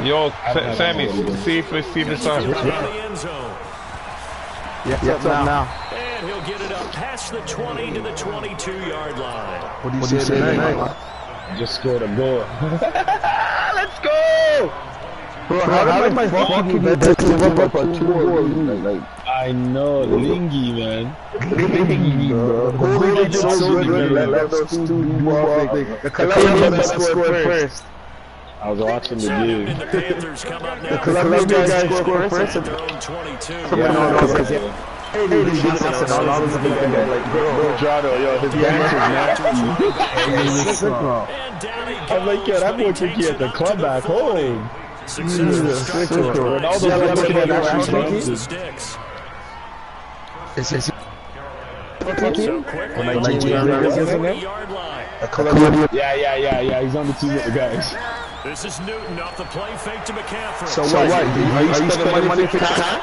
Yo, Sammy, see if it's on. Yes, now. And he'll get it up past the 20 to the 22-yard line. What do you say tonight? Just scored a goal. Let's go! Bro, how did my fucking bet give up a 2-goal? I know, Lingy, man. Lingy, bro. Goalie did so good. Let those two do all things. The Colombian scored first. I was watching the game. The Colombian guy scored first. Hey, Bro, Jado, yo, his bench is nasty. I'm like, yo, that boy think he at the club back home. Ronaldo's looking at actually sticks. Yeah, he's on the team with the guys. This is Newton off the play fake to McCaffrey. So what? Are you spending money for that?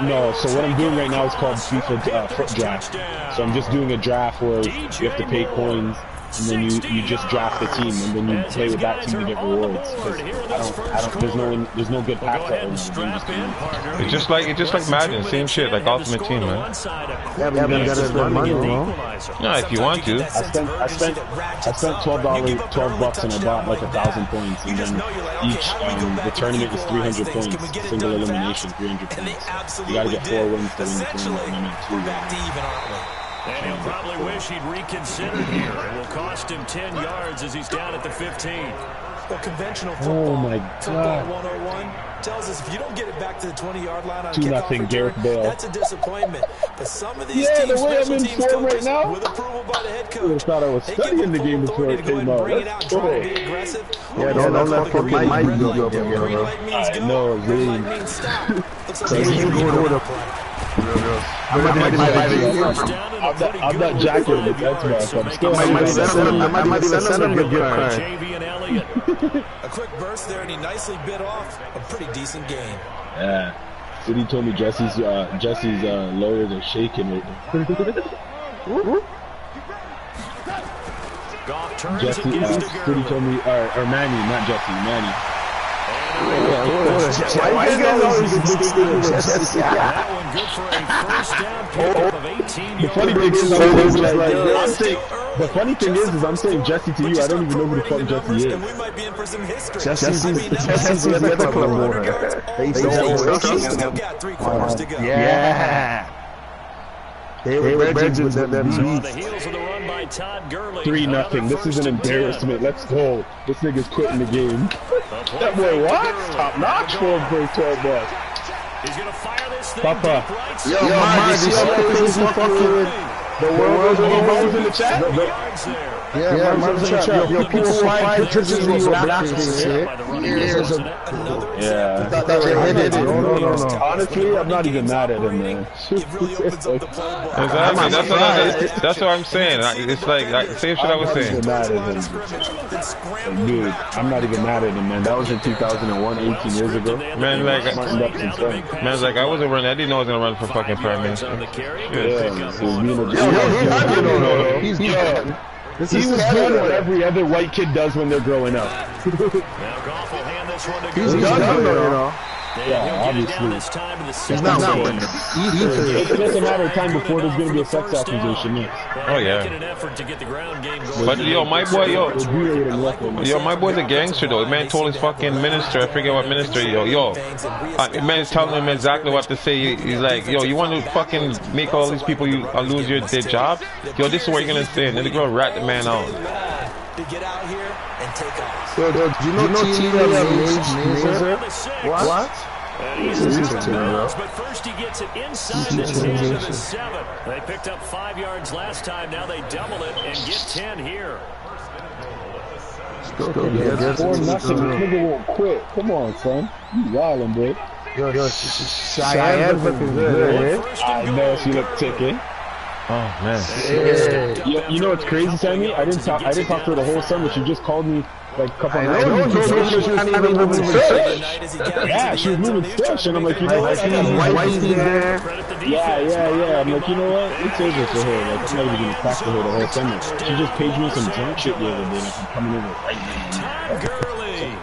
No, so what I'm doing right now is called FIFA foot draft. So I'm just doing a draft where you have to pay coins, and then you just draft the team, and then you play with that team to get rewards. There's no good packs out there. It's just like Madden, same shit, like Ultimate Team, man. Yeah, but you gotta spend money, bro. No, if you want to. I spent $12, and I bought like 1,000 points, and then the tournament is 300 points, single elimination, 300 points. You gotta get 4 wins to win the tournament, and I'm at 2 wins. And he'll probably wish he'd reconsidered here. It will cost him 10 yards as he's down at the 15. Well, conventional football, my football God. 101 tells us if you don't get it back to the 20-yard line on 2-0 Gareth Bale. that's a disappointment. But some of these Yeah, teams, the way I'm special in teams form right coaches, now, with approval by the head I would have coach, thought I was they give studying the them game full before it authority to go came ahead and out. bring it out and try to be aggressive. Yeah, don't let fucking Mike go up here, Green bro. light means I go. know, Red really. light means stop. Looks So like you he's can go to I'm not jacking the Xbox. I'm still I might even send him the gift card. JV and Elliott. a quick burst there, and he nicely bit off a pretty decent game. Yeah. City told me Jesse's lawyers are shaking right now. Goff turns Jesse, it, gives to City Gurley. told me, or Manny, not Jesse, Manny. Why you guys always distinguish Jesse? That one good for a first down pickup of 18 The funny thing is, I'm saying Jesse to you. I don't even know who the fuck Jesse is. And we might be in for some history. Jesse's the other club owner. Still got 3 quarters to go. Yeah. They were legends with them on the beats. heels of the run by Todd Gurley. 3-0. This is an embarrassment. Let's go. This nigga's quitting the game. That boy what? Top notch for him for 12 bucks. He's gonna fire this thing Papa. deep right side. Yo, man, you see how crazy fucking the world was in the chat? Yards there. Yeah, man, in the chat. Yo, people find pictures of you black shit. Yeah. No. Honestly, I'm not even mad at him, man. It really opens up the playbook. Exactly. That's what I'm saying. It's like same shit I was saying. I'm not even mad at him. Dude, I'm not even mad at him, man. That was in 2001, 18 years ago. Man, like, Smartened up since then. man's like, I wasn't running. I didn't know I was gonna run for fucking Prime Minister. On the carry. Yeah, so me and He's good. He was doing what every other white kid does when they're growing up. Now Goff will hand this one to He's Gurley. done, though, you know. Yeah, He'll get it down obviously. this time to the He's not 17. winning. It's just a matter of time before there's going to be a sex accusation next. Oh, yeah. Making an effort to get the ground game going. But yo, my boy, Yo, my boy's a gangster though. Man told his fucking minister, I forget what minister, man's telling him exactly what to say. He's like, yo, you want to fucking make all these people lose their jobs? Yo, this is what you're gonna say. And then the girl rat the man out. To get out here and take off. Yo, do you know T-Laser? What? But first he gets it inside the 10 to the 7. They picked up 5 yards last time. Now they double it and get 10 here. 4-0. Nigga won't quit. Come on, son. You wildin', bro. Yo, Cheyenne looking good, eh? I know she look ticking. Oh man. Yeah. You know what's crazy, Sammy? I didn't talk to her the whole summer. She just called me like a couple nights ago. You told me she was planning on moving stuff. Yeah, she was moving stuff, and I'm like, you know what? Yeah. I'm like, you know what? It's over for her. Like, I'm not even gonna talk to her the whole summer. She just paged me some drunk shit the other day, like I'm coming over right now.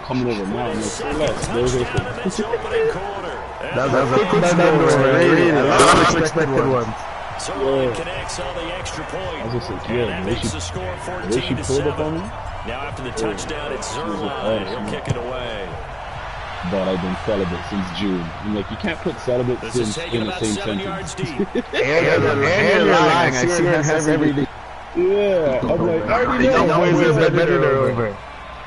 Coming over now. I'm like, let's go there. That's a quick unexpected one. Certainly connects all the extra points. I was just like, And that makes the score the way she pulled up 14-7. on me. Now after the touchdown, it's Zerline. He'll kick it away. But I've been celibate since June. I'm like, you can't put celibate This is since taken in the about same 7 sentence. yards deep. And you're lying. I see her every day. Yeah, I'm like, I already know.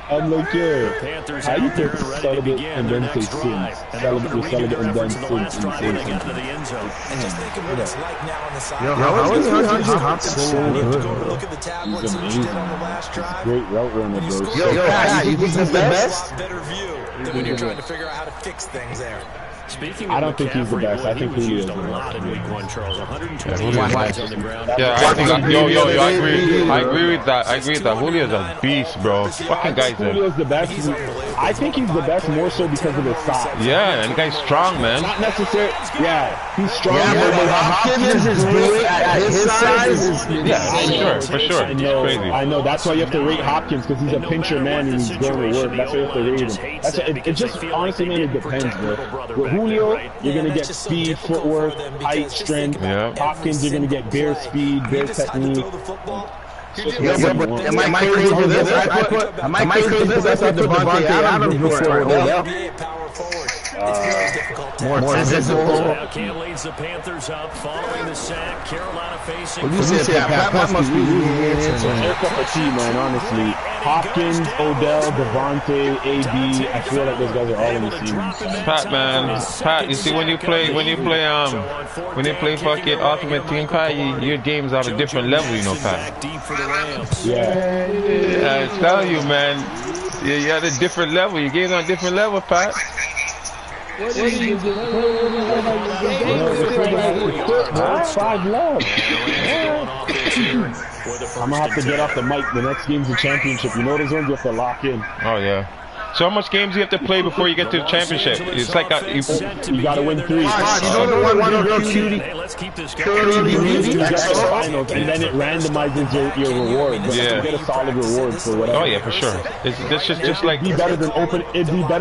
I'm like, yeah. Panthers How you out there put and ready to celibate begin and their then say next sins? drive. And they're Celibate and looking to then reference the sins last in the drive same when they got sentence. to the end zone. And just think of what it's like now on the side. How is Hopkins so You have to good? go to look at the tablets He's that you did amazing. on the last drive. Great route runner, bro. Yo, Pat, you think he's the best? Better view than when you're trying to figure out how to fix things there. Speaking I of don't think he's the McCaffrey, best. I think he was Julio used is a the lot best. in week 1, Charles. 120 Julio is yards on the ground. Yeah, I think I agree with that. Julio's a beast, bro. Fucking guy's Julio's the best. I think he's the best more so because of his size. Yeah, and the guy's strong, man. Not necessarily. Yeah, he's strong. Yeah, but Hopkins is great at his size. Yeah, for sure. I know, It's crazy. I know. That's why you have to rate Hopkins because he's a pincher man and he's going to work. That's why you have to rate him. It just honestly, man, it depends, bro. With Julio, you're gonna get speed, footwork, height, strength. Yeah. Hopkins, you're gonna get bare speed, bare technique. Yeah, but am I crazy for this? Am I crazy for this? I put Devontae Adams before Odell. More physical. Now Cam leads the Panthers up following the sack. Carolina facing. What do you say? Pat must be losing the answer. They're a cup of tea, man, honestly. Hopkins, Odell, Devontae, AB, I feel like those guys are all in the team. Pat, man, Pat. You see, when you play fucking Ultimate Team, Pat, your games have a different level, you know, Pat. Yeah. I tell you, man, you're at a different level. Your game's on a different level, Pat. It's 5 love. I'm gonna have to get off the mic. The next game's the championship. You know those ones you have to lock in. Oh yeah. So how much games do you have to play before you get to the championship? It's like you gotta win 3. You know the one girl cutie? Let's keep this Curly You got the finals, and then it randomizes your reward. But Yeah. you get a solid reward for whatever. Oh yeah, for sure. It's just like It'd be better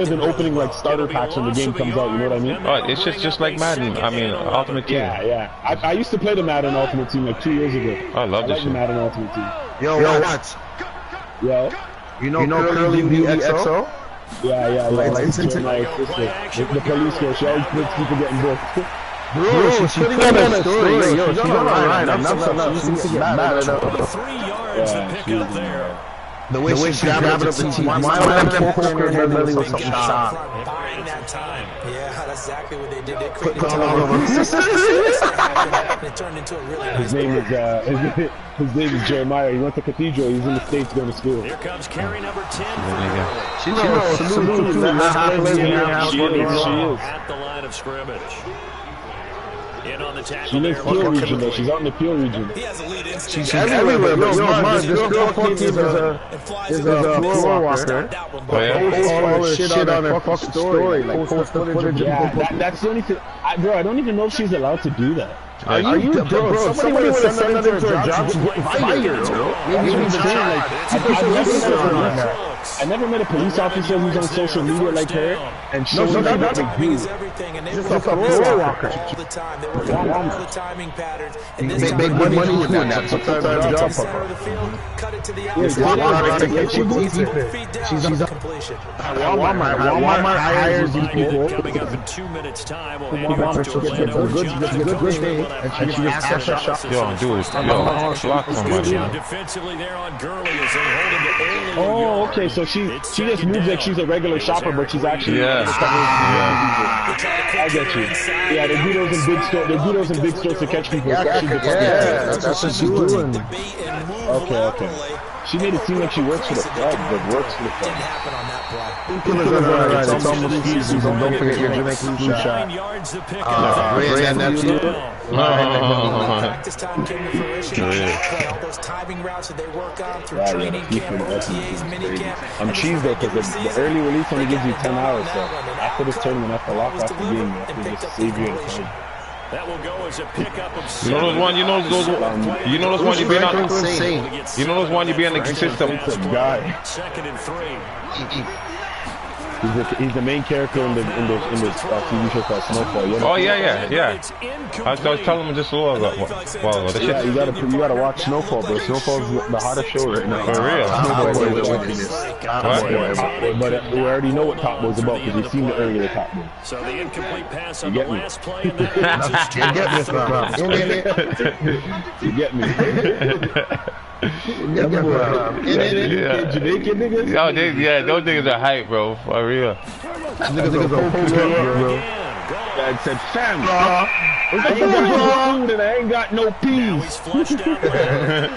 than opening like starter packs when the game comes out. You know what I mean? oh, it's just like Madden. I mean, Ultimate Team. Yeah. I used to play the Madden Ultimate Team like 2 years ago. I love this like the shit. Madden Ultimate Team. Yo, what? Yeah. You know Curly XO? Yeah. Like my sister. The police girl, she always makes people getting booked. Bro, she's putting on a story. Yo, she's on a line. Enough. She needs to get mad at her. 3 yards to pick up there. The way she grabbed up the team. Why would them poke her in her belly with some shot? Buying that time. Yeah, that's exactly what they did. They Put created all over. it turned into a really His nice name is Jeremiah. He went to Cathedral. He's in the States going to school. Here comes carry number 10. She knows. Salute. She is. At the line of scrimmage. In on the tackle. She lives there. Peel region though. She's out in the Peel region. He has a lead instinct. She's everywhere. Yo, man, this girl fucking is a floor walker. Oh yeah. All her shit on her fucking story. Like post the footage. Yeah, that's the only thing. Bro, I don't even know if she's allowed to do that. Are you bro? Somebody would have sent her into a job to get fired, bro. I never met a police officer who's on social media like her and shows me that they do. Just a floor walker. all the time. They were doing all the timing patterns. And this Make money doing that. It's a full-time job. center of the field, cut it to the She's outside. Completion. Walmart hires these people. Coming up in 2 minutes' time, we'll hand Walmart it to gets a Orlando. good day, and she just asks her shot. Yo, dude. Yo, block somebody. Now defensively there on Gurley as they hold him to only 1 Oh, yard. okay. So she just moves like she's a regular shopper, but she's actually. Yeah. I get you. Yeah, they do those in big stores. They do those in big stores to catch people. Yeah, that's what she's doing. Okay. She made it seem like she works for the club, but works for the club. Didn't happen on that play. It's almost season. Don't forget your Jamaican blue shot. 9 yards to pick up. Ray and nephew. Practice time came to fruition. All those timing routes that they work on through training camp, OTAs, mini camp. I'm cheesed though because the early release only gives you 10 hours. So after this tournament, after lock off the game, you have to just save you the time. That will go as a pickup of You know those one. You know those one. You be on. You know those one. You be in the system. Guy. 2nd and 3. He's the main character in the TV show called Snowfall. You know? Oh yeah. I was telling him just a while ago. Yeah, you gotta watch Snowfall, bro. Snowfall's the hottest show right now. For real. But we already know what Top Boy's about because we've seen the earlier Top Boy. So the incomplete pass on You the get me? last play, and that You get me? Jamaican niggas? Yo, those niggas are hype, bro. For real. I said, fam, I ain't got no food and I ain't got no peas. he's flushed out there.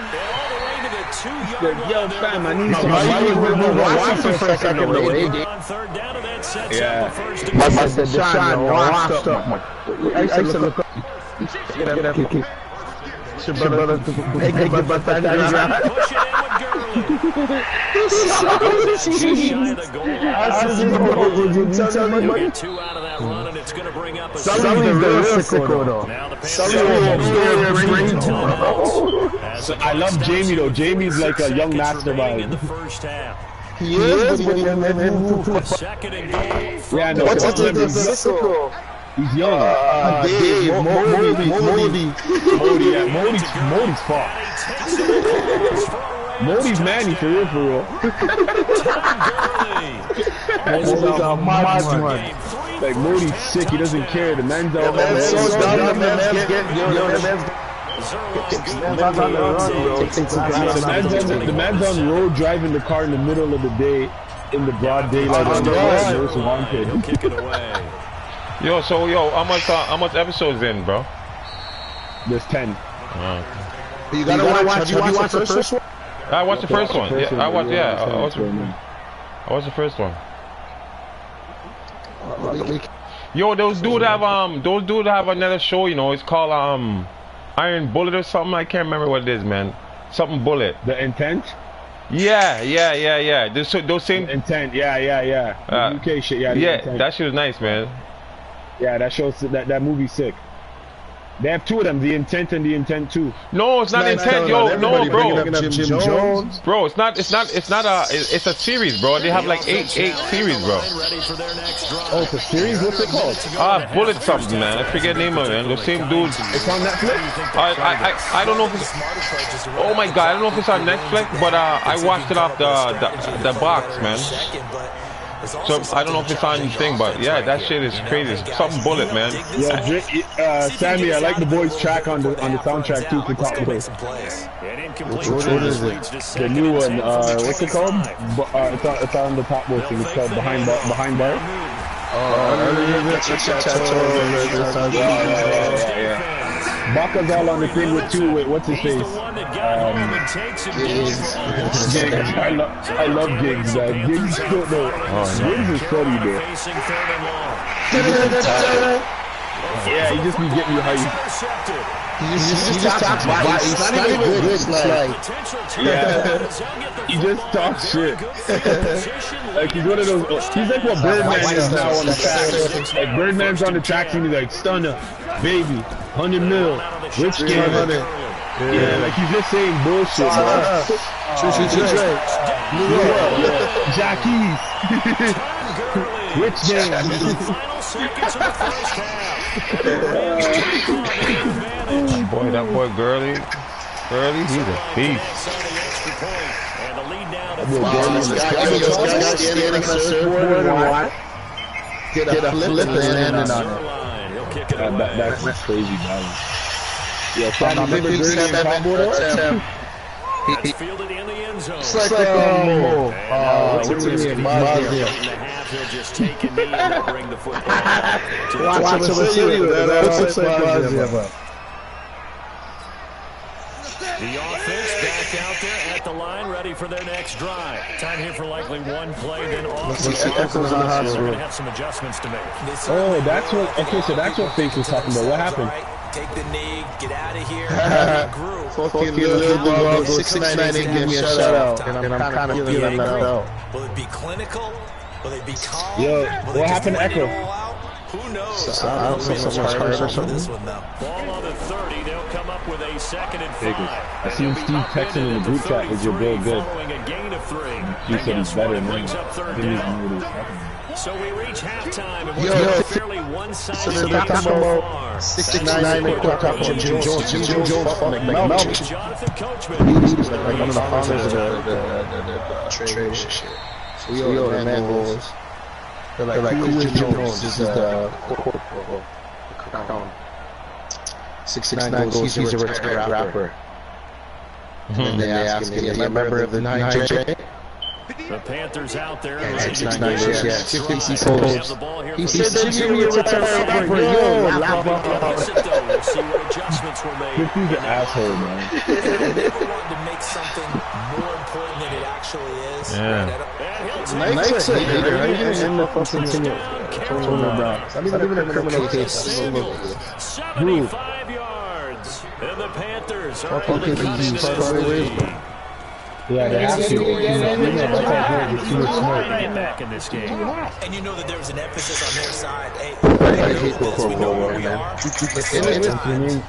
Yo, fam, I need some. On 3rd down, and that sets up the first and I said, Deshaun, washed up. I used to look up. Get up. Your brother. push it in with Gurley. Shy of the goal line. Get 2 out of that run, and it's going to bring up a Sully's the real sicko, though. Now the So I love Jamie though. Jamie's like a young mastermind. in the first half. He is, but he's 2nd and goal. Yeah, no. What's the sicko? He's young. Dave, Modi. Modi's far. Modi's manny for real. Modi's a mad man. Like Modi's sick. He doesn't care. The man's out. The man's on the road driving the car in the middle of the day in the broad daylight. He'll kick it away. Yo, how much episodes in, bro? There's 10. You gotta watch. Have you watched the first one? I watched the first one. Yeah, I watched the first one. Yo, those dudes have another show, you know, it's called Iron Bullet or something. I can't remember what it is, man. Something Bullet. The Intent? Yeah. Those same Intent, yeah. The UK shit, yeah. Yeah, that shit was nice, man. Yeah, that shows that movie's sick. They have 2 of them, The Intent and The Intent 2. No, it's not Intent, yo, no, bro. Jim Jones. Bro, it's a series, bro. They have like 8 series, bro. Oh, it's a series? What's it called? Bullet something, man. I forget the name of it, man. The same dudes. It's on Netflix? I don't know if it's, oh my god, I don't know if it's on Netflix, but I watched it off the box, man. So I don't know if it's on anything, but yeah, that shit is crazy. It's something Bullet, man. Yeah, Sammy, I like the boys' track on the soundtrack too for Top Boy. What is it? The new one, what's it called? It's on the Top Boy thing. It's called Behind Bar. Baka's all on the thing with 2. Wait, what's his face? Giggs. I love Giggs, man. Giggs still though. Giggs is funny though. Yeah, he just be getting you hyped. He just talks about it. It's not even good. It's like, he just talks shit. Like he's one of those. He's like what Birdman is now on the track. Like Birdman's on the track and he's like Stunner, baby, 100 mil, rich kid. Yeah, like he's just saying bullshit, man. Jackies, rich gang. Boy, that boy Gurley, he's a beast. Get a flip and land on it. That's crazy, man. Yeah, Sammy, remember Gurley and Combo though? Fielded in the end zone. It's like what's his name? Mazia. He'll just take a knee and bring the football. Watch him see you. That looks like Mazia. The offense back out there at at the line, ready for their next drive. Time here for likely one play, then off. Echo's on the They're hospital. going to have some adjustments to make. Oh, that's what. Okay, so that's what Face was talking about. What happened? Take the knee, get out of here, regroup. Fucking little ball, 6'9" and give me a shutout. And I'm kind of feeling left out. Will it be clinical? Will they be calm? Yo, Will what happened to Echo? Who knows? I don't think someone's hurt or something. This one, though. Ball on the 30. They'll come up with a 2nd and 5. I seen Steve texting in the group chat that you're very good. Following a gain of 3. He said he's better than Brings me. up third He needs to down. know what he's talking about. So we reach halftime, and Yo, we're fairly one-sided So they're game talking so about far. 6'9" and talking about Jim Jones. Jim Jones fucking like Melvin. Jonathan Coachman. He's like one of the founders of the trade shit. So we all the man goals. They're like, who is Jim Jones? This is the 6'9" goals. He's a retired rapper. And they ask him, is he a member of the 9J? The Panthers out there. Yeah, ready to 6'9", go. yeah. 50 goals. Have the ball here He for the said Jimmy a retired rapper. Yo, Listen, though, we'll see what adjustments were made. He's an asshole, man. I never wanted to make something more important than it actually is. Yeah. And he'll take Nike's a hater. How you gonna end the fucking thing? Carolina. Not even a criminal case. 75 yards. And the Panthers are able to Okay, cut he's into far this away. lead. Yeah, they have to. You know, that's too much smoke. Get back in this game. And you know that there's an emphasis on their side. Hey, I hate the we know where we man. are. What's your name?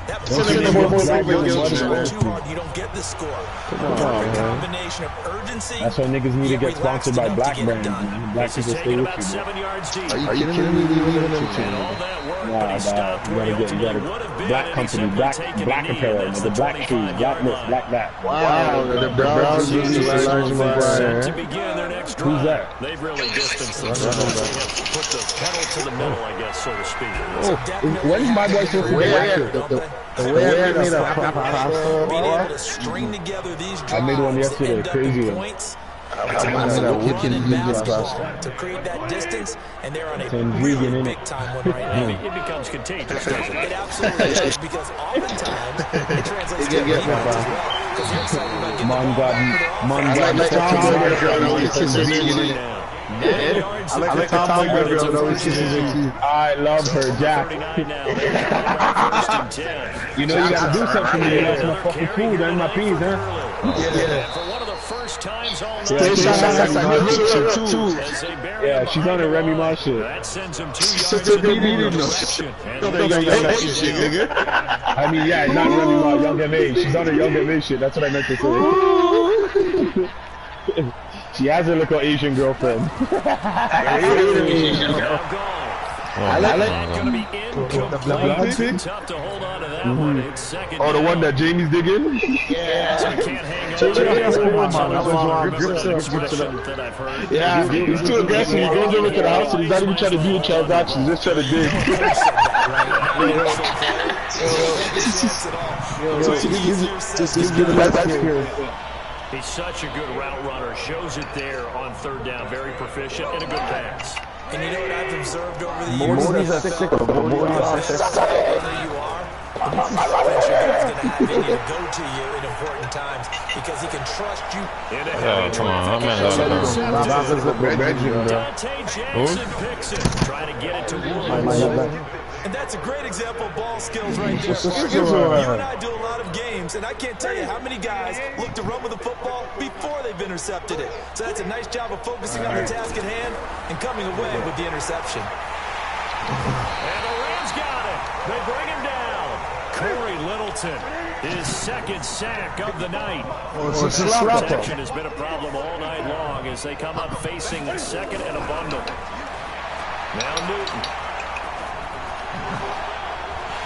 That What's your position name? is What's your too name? hard, you don't get the score. Come on, man. Combination of urgency. That's why niggas need to get sponsored by black brands, man. Black This is people stay taken with about you, 7 man. yards deep. Are you kidding me? Leaving them And all that work, but Nah, he stopped you where he gotta ultimately get would have been. black and he company, simply black taken a black knee, and apparel, that's the black shoes, 25-yard black this, line. black that. Wow, the Browns used to Elijah Set McGuire. to begin their next drive. Who's that? They've really distanced themselves. They have put the pedal to the metal, I guess, so to speak. When's my boy supposed to get active? The way I made a Being able to string together these drives I made one yesterday, and end up crazy in one. points. I made a wicked basketball. To create that distance, and they're on a It's intriguing, really isn't big it? time one right now. It becomes contagious, doesn't it? It absolutely is, because oftentimes it translates to defense as well. Because you're excited about getting the Man ball God, back, but man God, like the Tom Brady girl, he kisses her teeth. I I like the Tom Brady girl, he kisses her teeth. I love her, Jack. 39 now. They're first and 10. You know you gotta do something to me. That's my fucking food and my peas, huh? And for one of the first times all night, Stay shot, as they bury Yeah, him she's on a Remy Ma shit. That sends him 2 Such yards a in the big deal. reception. And I mean, yeah, not Remy Ma, Young M.A. She's on a Young M.A. shit. That's what I meant to say. She has a little Asian girlfriend. I like Going to be incomplete. Tough to hold on to that one. It's second Oh, the down. one that Jamie's digging? Yeah. So you can't hang on. That I've heard. Yeah, he's too aggressive. He goes over to the house and he's not even trying to do a transaction. He's just trying to dig. Just give it back here. He's such a good route runner. Shows it there on third down. Very proficient and a good pass. And you know what I've observed over the years? Morty's a sickle. Morty's a Whether you are, the defense your guy's going to have in you to go to you in important times because he can trust you. Oh, come on, I'm Dante Jackson picks it. Trying to get it to Woods. And that's a great example of ball skills right there. You You and I do a lot of games, and I can't tell you how many guys look to run with the football before they've intercepted it. So that's a nice job of focusing on the task at hand and coming away with the interception. And the Rams got it. They bring him down. Corey Littleton, his second sack of the night. Protection has been a problem all night long as they come up facing a second and a bundle. Now Newton.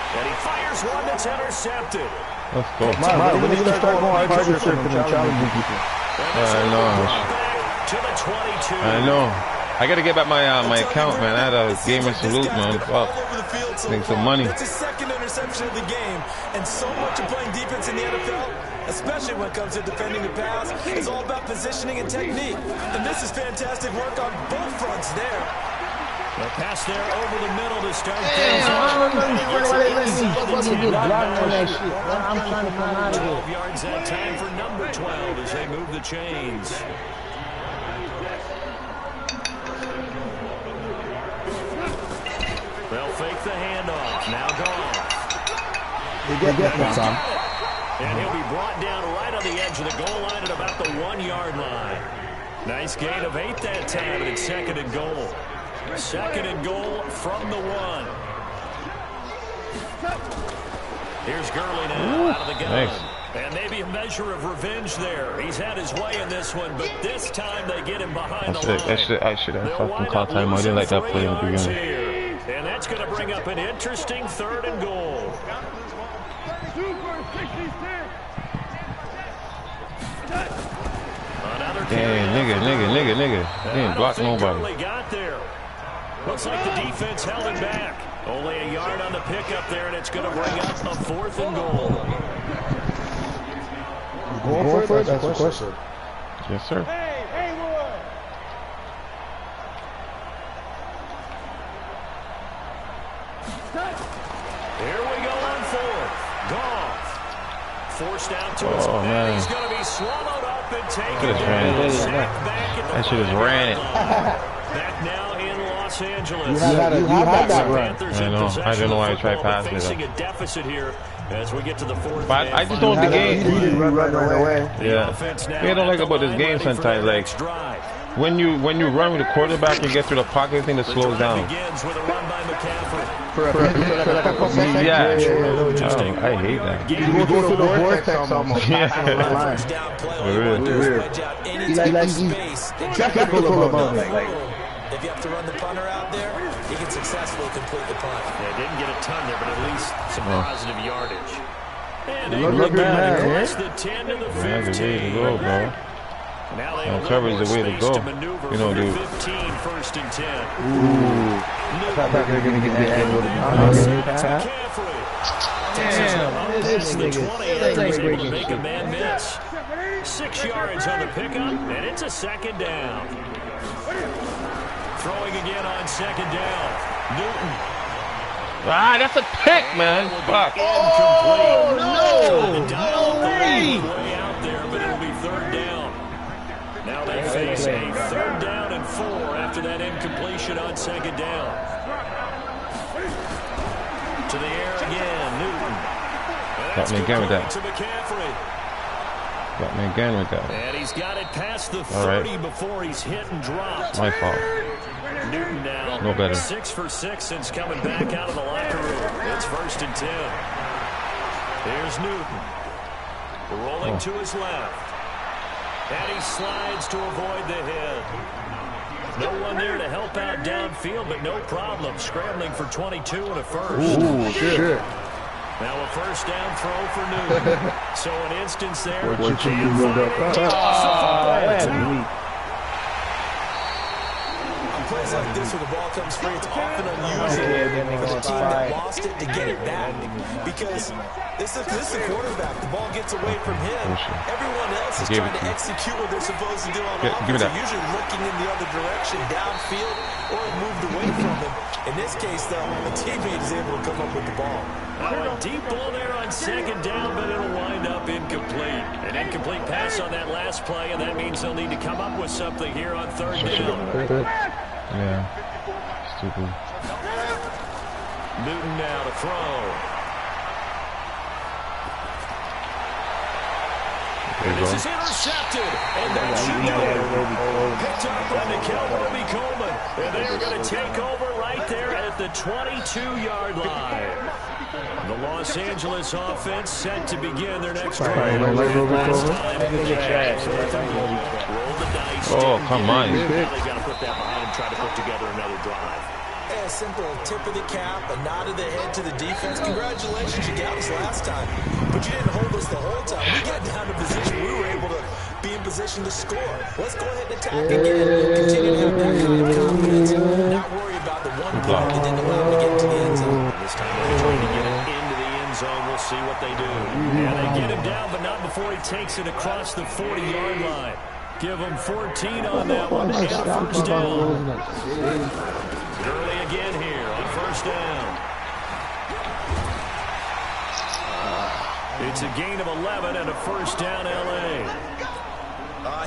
And he fires one that's intercepted. Let's go. Man, when are you going to start going harder and challenging people? I know. Back to the 22. I know. I gotta get back my my account, man. I had a gamer salute, man. Fuck. Make some money. That's his second interception of the game. And so much of playing defense in the NFL, especially when it comes to defending the pass, is all about positioning and technique. And this is fantastic work on both fronts there. The pass there over the middle to start I things don't know off. what it is. I'm trying to come out of here. 12 yards that time for number for 12 as they move the chains. They'll fake the handoff. Now gone. And he'll be brought down right on the edge of the goal line at about the 1-yard line. Nice gain of 8 that time, and it's 2nd and goal. 2nd and goal from the 1. Here's Gurley now out of the gun. Nice. And maybe a measure of revenge there. He's had his way in this one, but this time they get him behind the line. I should have fucking caught time. I didn't like that play in the beginning. And that's going to bring up an interesting 3rd and goal. Damn, nigga. He ain't block nobody. Got there. Looks like the defense held it back. Only a yard on the pickup there, and it's going to bring up a 4th and goal. Going for it? That's the question. Yes, sir. Here we go on 4th. Goff. Forced out to his man. He's going to be swallowed up and taken down. That shit just ran it. Back now in Los Angeles. You had that run. I know. I don't know why I tried passing it. Facing a deficit here as we get to the 4th. But I just don't the game. You run right away. Yeah. I don't like about this game sometimes. Like when you run with the quarterback and get through the pocket, I think it slows down. Begins with a run by McCaffrey. Yeah. Oh, I hate that. You go through the vortex almost. Yeah. If you have to run the punter out there, he can successfully complete the punt. Yeah, didn't get a ton there, but at least some positive yardage. And Look at that, across the 10 to the 15. That's the way to go, bro. Now they And cover is the way to go. You know, dude. 15, 1st and 10. I thought they were going to get the angle. McCaffrey. Damn, this nigga. He's able to make a man miss. 6 yards on the pickup, and it's a 2nd down. Throwing again on 2nd down. Newton. Ah, that's a pick, man. Fuck. Oh, no. Way out there, but it'll be 3rd down. Now they face a 3rd down and 4 after that incompletion on 2nd down. To the air again, Newton. Got me again with that. To McCaffrey. Got me again with that. And he's got it past the 30 before he's hit and dropped. My fault. Newton now. No better. 6 for 6 since coming back out of the locker room. It's 1st and 10. Here's Newton. Rolling to his left. And he slides to avoid the hit. No one there to help out downfield, but no problem. Scrambling for 22 and a first. Ooh, shit. Now a 1st down throw for Newton. So an instance there. Plays like this where the ball comes free, it's often unusual for the team that lost it to get it back. Because this is the quarterback. The ball gets away from him. Everyone else is trying to execute what they're supposed to do on offense. They're usually looking in the other direction, downfield, or moved away from him. In this case, though, a teammate is able to come up with the ball. A deep ball there on 2nd down, but it'll wind up incomplete. An incomplete pass on that last play, and that means they'll need to come up with something here on 3rd down. Yeah. Stupid. Newton now to throw. This is intercepted, and that should do it. Picked up by Nikel Roby-Coleman, and they're going to take over right there at the 22-yard line. The Los Angeles offense set to begin their next drive. Oh, come on. Now they got to put that behind and try to put together another drive. A simple tip of the cap, a nod of the head to the defense. Congratulations, you got us last time, but you didn't hold us the whole time. We got down to position. We were able to be in position to score. Let's go ahead and attack again and continue to have that kind of confidence. Not worry about the one play that didn't allow them to get to the end zone. This time they're trying to get it into the end zone. We'll see what they do. Yeah, they get him down, but not before he takes it across the 40-yard line. Give him 14 on that one and a 1st down. Gurley again here on 1st down. It's a gain of 11 and a first down, L.A.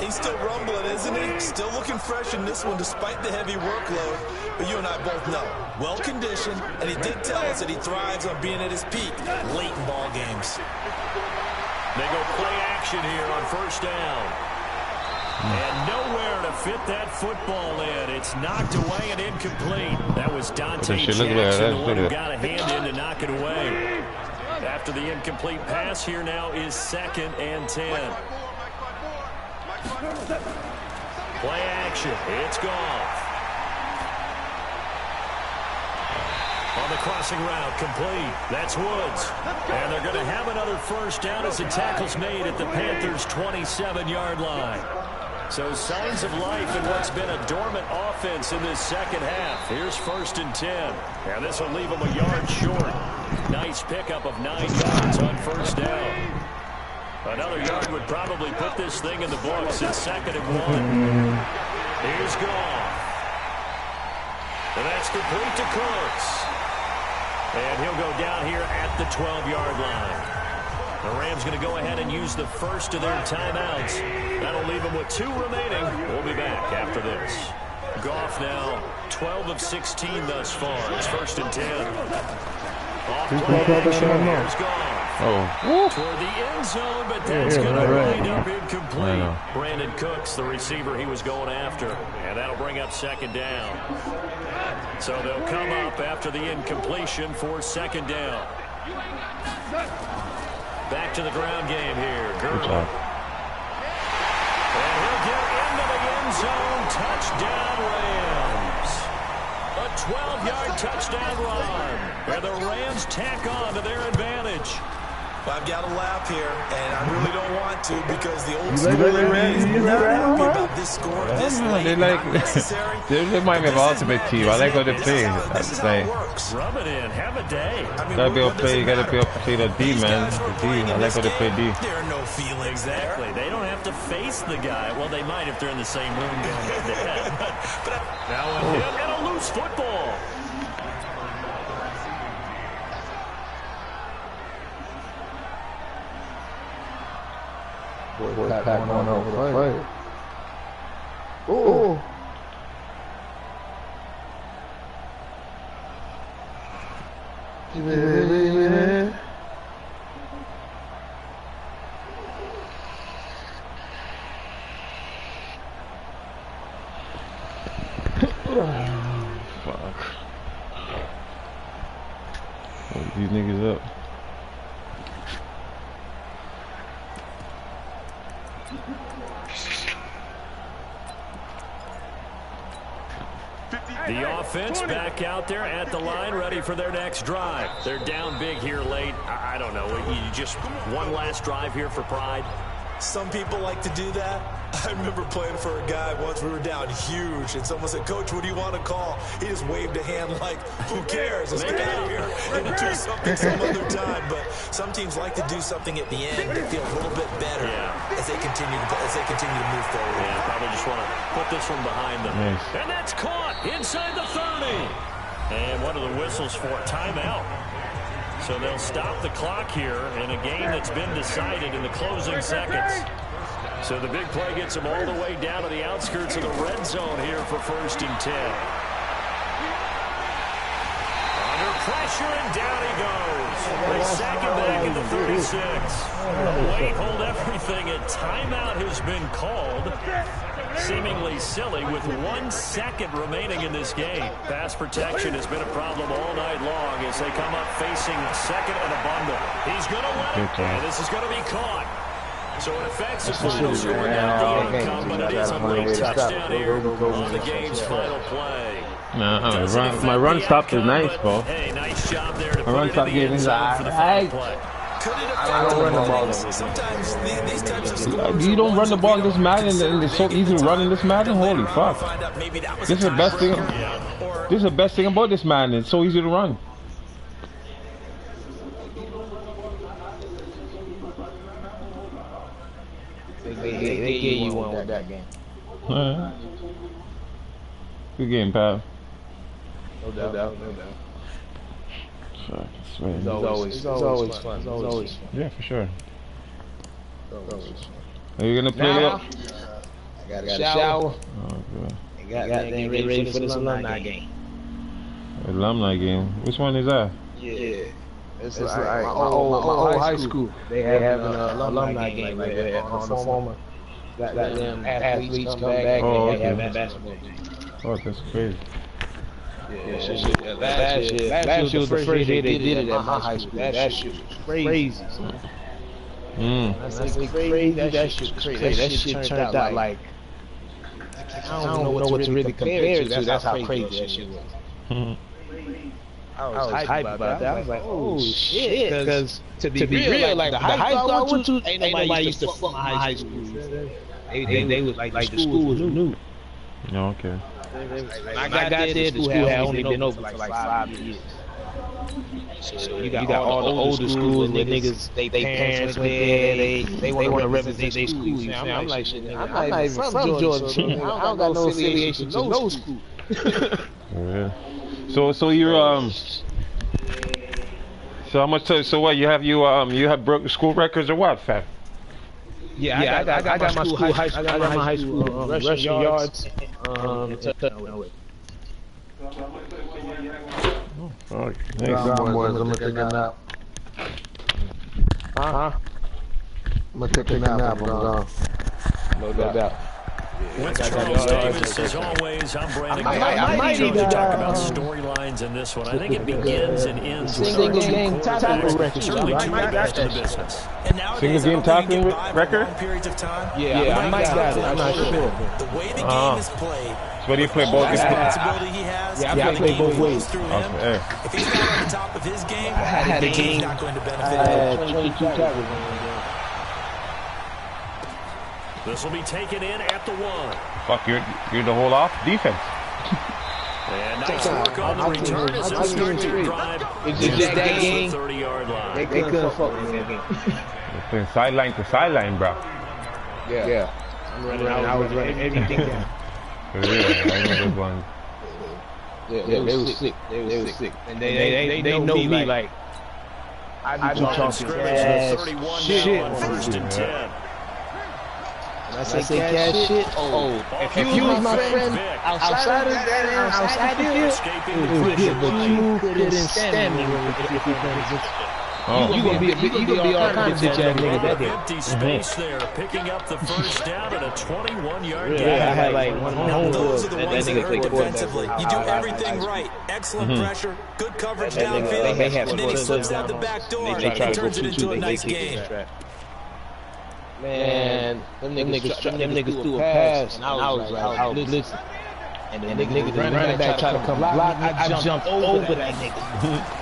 He's still rumbling, isn't he? Still looking fresh in this one despite the heavy workload. But you and I both know, well-conditioned, and he did tell us that he thrives on being at his peak late in ball games. They go play action here on first down. And nowhere to fit that football in. It's knocked away and incomplete. That was Dante Jackson, the one who got a hand in to knock it away. After the incomplete pass, here now is 2nd and 10. Play action. It's Goff. On the crossing route, complete. That's Woods. And they're going to have another first down as the tackle's made at the Panthers' 27-yard line. So signs of life in what's been a dormant offense in this second half. Here's 1st and 10. And this will leave them a yard short. Nice pickup of 9 yards on first down. Another yard would probably put this thing in the books. It's 2nd and 1. Here's Goff. And that's complete to Cooks. And he'll go down here at the 12-yard line. The Rams going to go ahead and use the first of their timeouts. That'll leave them with 2 remaining. We'll be back after this. Goff now 12 of 16 thus far. It's 1st and 10. Off play action. Here's Goff. Toward the end zone, but that's going to wind up incomplete. Brandon Cooks, the receiver he was going after. And that'll bring up 2nd down. So they'll come up after the incompletion for 2nd down. Back to the ground game here. Gurley. And he'll get into the end zone. Touchdown, Rams. A 12-yard touchdown run. And the Rams tack on to their advantage. Well, I've got to laugh here, and I really don't want to because the old school is not happy about this score, this late, not necessary. They remind me of Ultimate Team. I like how they play. This is how it works. Rub it in. Have a day. I mean, you gotta be able to play the D, man. The D. I like how they play D. There are no feelings there. Exactly. They don't have to face the guy. Well, they might if they're in the same room going head-to-head. But now and a loose football. Pack one over the play. Oh. Fuck. Wake these niggas up. The offense back out there at the line, ready for their next drive. They're down big here late. I don't know. You just one last drive here for pride. Some people like to do that. I remember playing for a guy once. We were down huge, and someone said, "Coach, what do you want to call?" He just waved a hand like, "Who cares? Let's get out of here and do something some other time." But some teams like to do something at the end to feel a little bit better as they continue to move forward. Yeah, probably just want to put this one behind them. Nice. And that's caught inside the 30. And what are the whistles for? Timeout. So they'll stop the clock here in a game that's been decided in the closing seconds. So the big play gets them all the way down to the outskirts of the red zone here for 1st and 10. Under pressure, and down he goes. They sack him back at the 36. Wait, hold everything. A timeout has been called. Seemingly silly with 1 second remaining in this game. Pass protection has been a problem all night long as they come up facing 2nd and a bundle. He's going to win, and this is going to be caught. So it affects the final score, not the outcome, but it is a late touchdown here on the game's final play. My run stop is nice, bro. Hey, nice job there to My run put stop it in the end is zone for the final play. Could it affect the ball? Sometimes these types of scores. You don't run the ball in this Madden, and it's so easy to run in this Madden. Holy fuck! This is the best thing. This is the best thing about this Madden. It's so easy to run. They gave you one with that game. Good game, pal. No doubt. It's always fun. Yeah, for sure. Are you gonna play now, up? I got a shower. Oh, good. Got ready for this alumni game. Alumni game. Which one is that? Yeah. It's like my old high school. They have an alumni game like that on the former. Got them athletes come back and they have a basketball game. Oh, that's crazy. Last year was the first year they did it at my high school. That shit was crazy. That's crazy. That shit was crazy. That shit turned out like I don't know what to really compare it to. That's how crazy that shit was. I was hyped about that. I was like, oh shit. Because to be real, like the high school I went to, ain't nobody used to fuck my high school. They was like the school was new. No, okay. When I got there, the school had only been open for like 5 years. So you got all the older schools where niggas, they parents went there, they want to represent their school. I'm like, shit, nigga, I'm not even from Georgia, so I don't got no affiliation to no school. Yeah. So you're so how much? So what? You have broke school records or what, fam? Yeah, I got my school high school rushing yards. Oh, Thanks, boys. I'm gonna take a nap. I'm gonna take a nap. I'm gone. No doubt. With Charles Davis, as always, I'm Brandon. I might even talk about storylines in this one. I think it begins and ends with single game tackle record. I might got the business. Single game tackling record? Yeah, I might got it. I'm not sure. The way the game is played. So what do you play both? Responsibility he has. Yeah, I play both ways. If he's not on the top of his game, I had a he's game. not going to benefit. I had 22 tackles. This will be taken in at the 1. Fuck, you're the whole off defense. And nice work on the return as they start to drive. It's just that game. 30-yard line. They couldn't fuck with that game. You're playing sideline to sideline, bro. Yeah. I was running everything down. For real, I know those ones. Yeah, they was sick. And they know me like I be talking cash shit. First and 10. When I say cash shit, if you was my friend outside of that, outside the field, it was good, but you couldn't stand me if you you gonna be all kinds of bitch ass nigga that day. Empty space there, picking up the first down at a 21-yard gain. I had like one home those are the ones that hurt defensively. You do everything right. Excellent pressure, good coverage downfield, and then he slips out the back door and turns it into a nice game. Man, them niggas threw a pass, and I was like, listen. And the nigga running back tried to come block. I jumped over that nigga.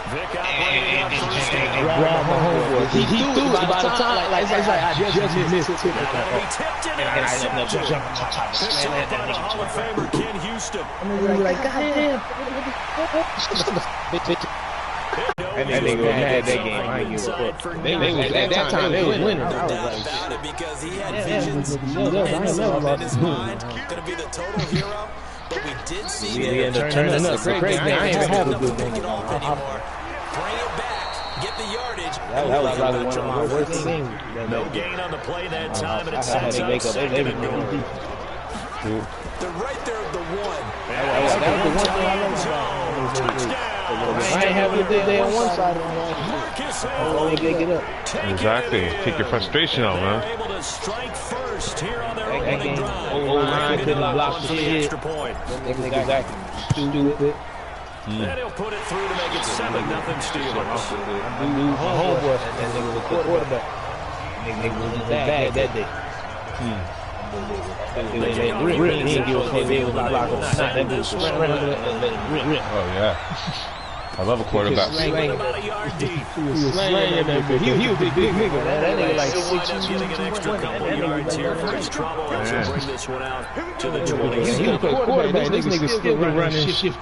Vic and grabbed my homeboy. He threw it by the time, like I just missed it. And I ended up jumping on top of that nigga. Hall of Famer Ken Houston. I'm like, goddamn. And they were mad that game. I ain't give a fuck. They was at that time they was winners. I was like, because he had visions in his mind, gonna be the total hero. But we did see we ended up turning up. Crazy. I ain't have a good game. Bring it back, get the yardage. That was probably one of my worst games. No gain on the play that time, and it sets up second and goal. They're right there at the 1. That was the one thing I loved about it. I ain't having a good day on one side of the line. Only get up. Exactly. Take your frustration out, man. Able to strike first here on their That opening game, drive. O-line couldn't block the shit. extra point. Exactly. Stupid. And he'll put it through to make it 7-0 Steelers. My homeboy, that nigga was the quarterback. Nigga was bad that day. He didn't give a fuck. They was blocking. That bitch was sprinting and letting rip. Oh yeah. I love a quarterback. About a yard deep. He was slanging that bitch. He was a big nigga. That nigga like 6'2", Getting an extra couple yards here for his trouble. As he'll bring this one out to the 20. He was a quarterback. This nigga still running shifty.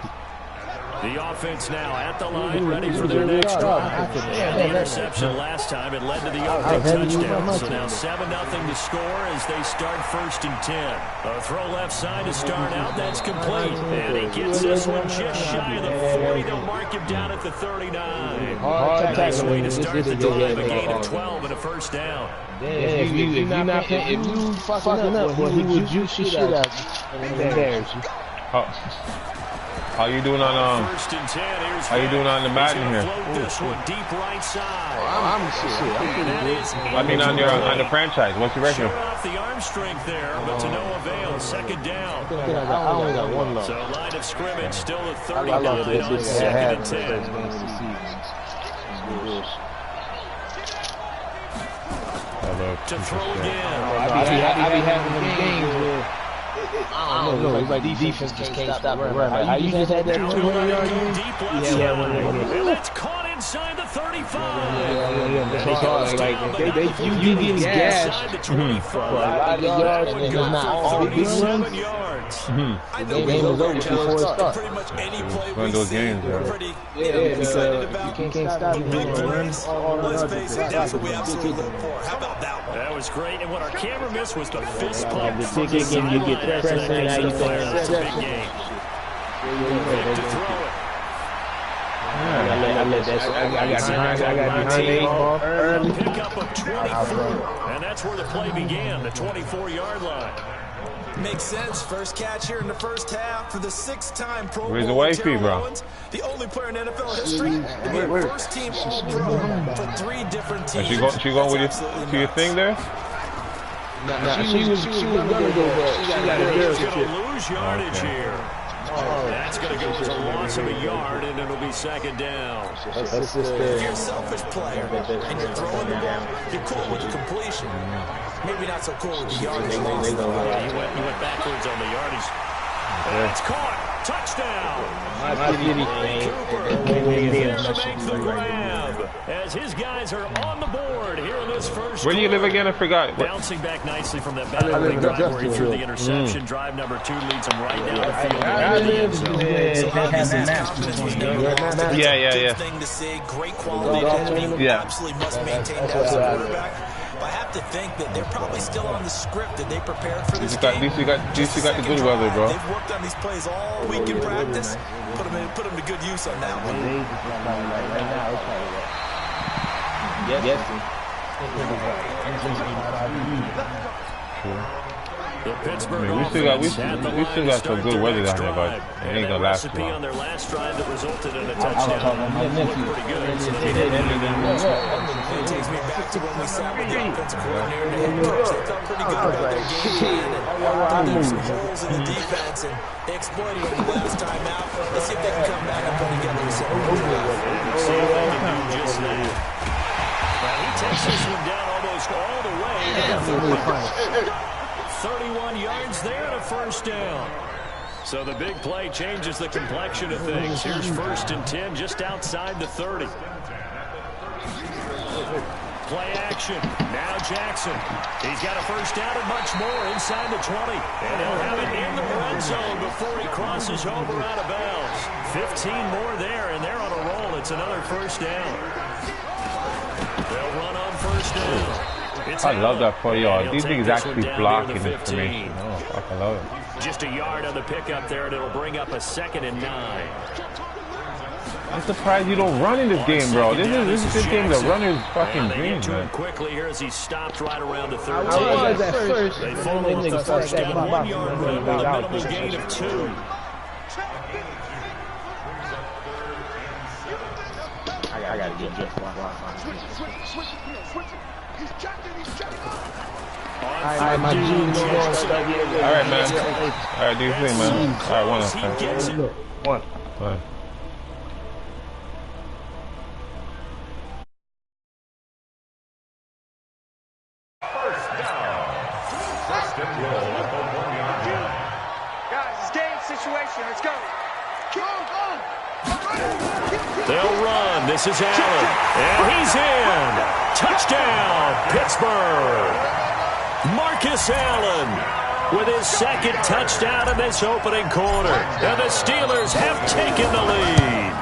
The offense now at the line, ready for their next drive. They had the interception last time. It led to the opening touchdown. So now 7-0 to score as they start 1st and 10. A throw left side to start out. That's complete. And he gets this one just shy of the 40. They'll mark him down at the 39. Nice way to start the drive. A gain of 12 and a 1st down. If you fucking up, well, he would juice your shit out and embarrass you. How you doing on How you doing on the Madden here? This one deep right side. I'm shit. I mean on the franchise. What's your record? Showing off the arm strength there, but to no avail. 2nd down. I only got one love. So line of scrimmage still at 39 on 2nd and 10. To throw again. I be having them games where I don't know. It's like defense just can't stop the run. How you just had that 200-yard game? Yeah, and that's caught inside the 35. You getting gashed for a lot of yards and it's not all big runs. The game is over before it starts. One of those games, because you can't stop him. Let's face it, that's what we absolutely look for. How about that one? That was great, and what our camera missed was the fist pump. The ticket game, you get pressure, and now you think it's a big game. To throw it. I got behind the 8 ball early. Pickup of 24, and that's where the play began, the 24-yard line. Makes sense. First catch here in the first half for the 6th time Pro Where's the Bowl. way fee, bro? The only player in NFL history to be a first-team All-Pro for 3 different teams. She going with your thing there? She was gonna go, but she got a girl She's going to lose yardage here. That's going to go as a loss of a yard, and it'll be 2nd down. If you're a selfish player and you're throwing the ball, you're cool with the completion. Maybe not so cool with the yardage. You went backwards on the yardage. And it's caught. Touchdown. Cooper makes the grab as his guys are on the board here in this first. Where do you live again? I forgot. Bouncing back nicely from that battling drive where he threw the interception. Drive number 2 leads him right down the field. Yeah. Thing to see, great quality editing. Yeah. Absolutely must maintain that as a quarterback. I have to think that they're probably still on the script that they prepared for this game. At least you got the good weather, bro. They've worked on these plays all week in practice. Put them to good use on that one. The Pittsburgh we still got some good weather down there, but it ain't gonna last long. On their last drive that resulted in a touchdown. Pretty good. It takes me back to when we sat with the offensive coordinator and the head coach. They felt pretty good about their game plan and there were some holes in the defense, and they exploited them last time out. Let's see if they can come back and put together a second drive. See if they can do just that. Now he takes this one down almost all the way. 31 yards there and a 1st down. So the big play changes the complexion of things. Here's 1st and 10 just outside the 30. Play action. Now Jackson. He's got a 1st down and much more inside the 20. And he'll have it in the red zone before he crosses over out of bounds. 15 more there, and they're on a roll. It's another 1st down. They'll run on 1st down. I love that for y'all. These niggas actually blocking information. Oh, fuck, I love it. Just a yard on the pickup there, and it'll bring up a 2nd and 9. I'm surprised you don't run in this game, bro. This is game the runner's fucking dream, man. Quickly here as he stopped right around the 13. I was at first. They follow up the 1st down 1 yard run, about a minimal gain of 2. I gotta get just one. All right, my G, All right, man. All right, do your thing, man. All right, one. First down. First and goal at the 1 yard line. Guys, it's game situation. Let's go. They'll run. This is Allen. And he's in. Touchdown, Pittsburgh. Marcus Allen. with his second touchdown in this opening quarter. And the Steelers have taken the lead.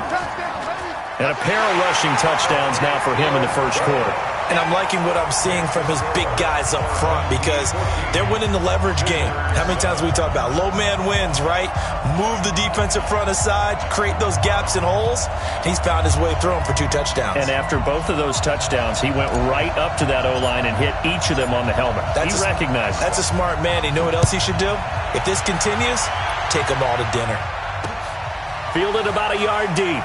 And a pair of rushing touchdowns now for him in the first quarter. And I'm liking what I'm seeing from his big guys up front because they're winning the leverage game. How many times we talk about low man wins, right? Move the defensive front aside, create those gaps and holes. He's found his way through them for 2 touchdowns. And after both of those touchdowns, he went right up to that O-line and hit each of them on the helmet. He recognized it. That's a smart man. You know what else he should do? If this continues, take them all to dinner. Fielded about a yard deep.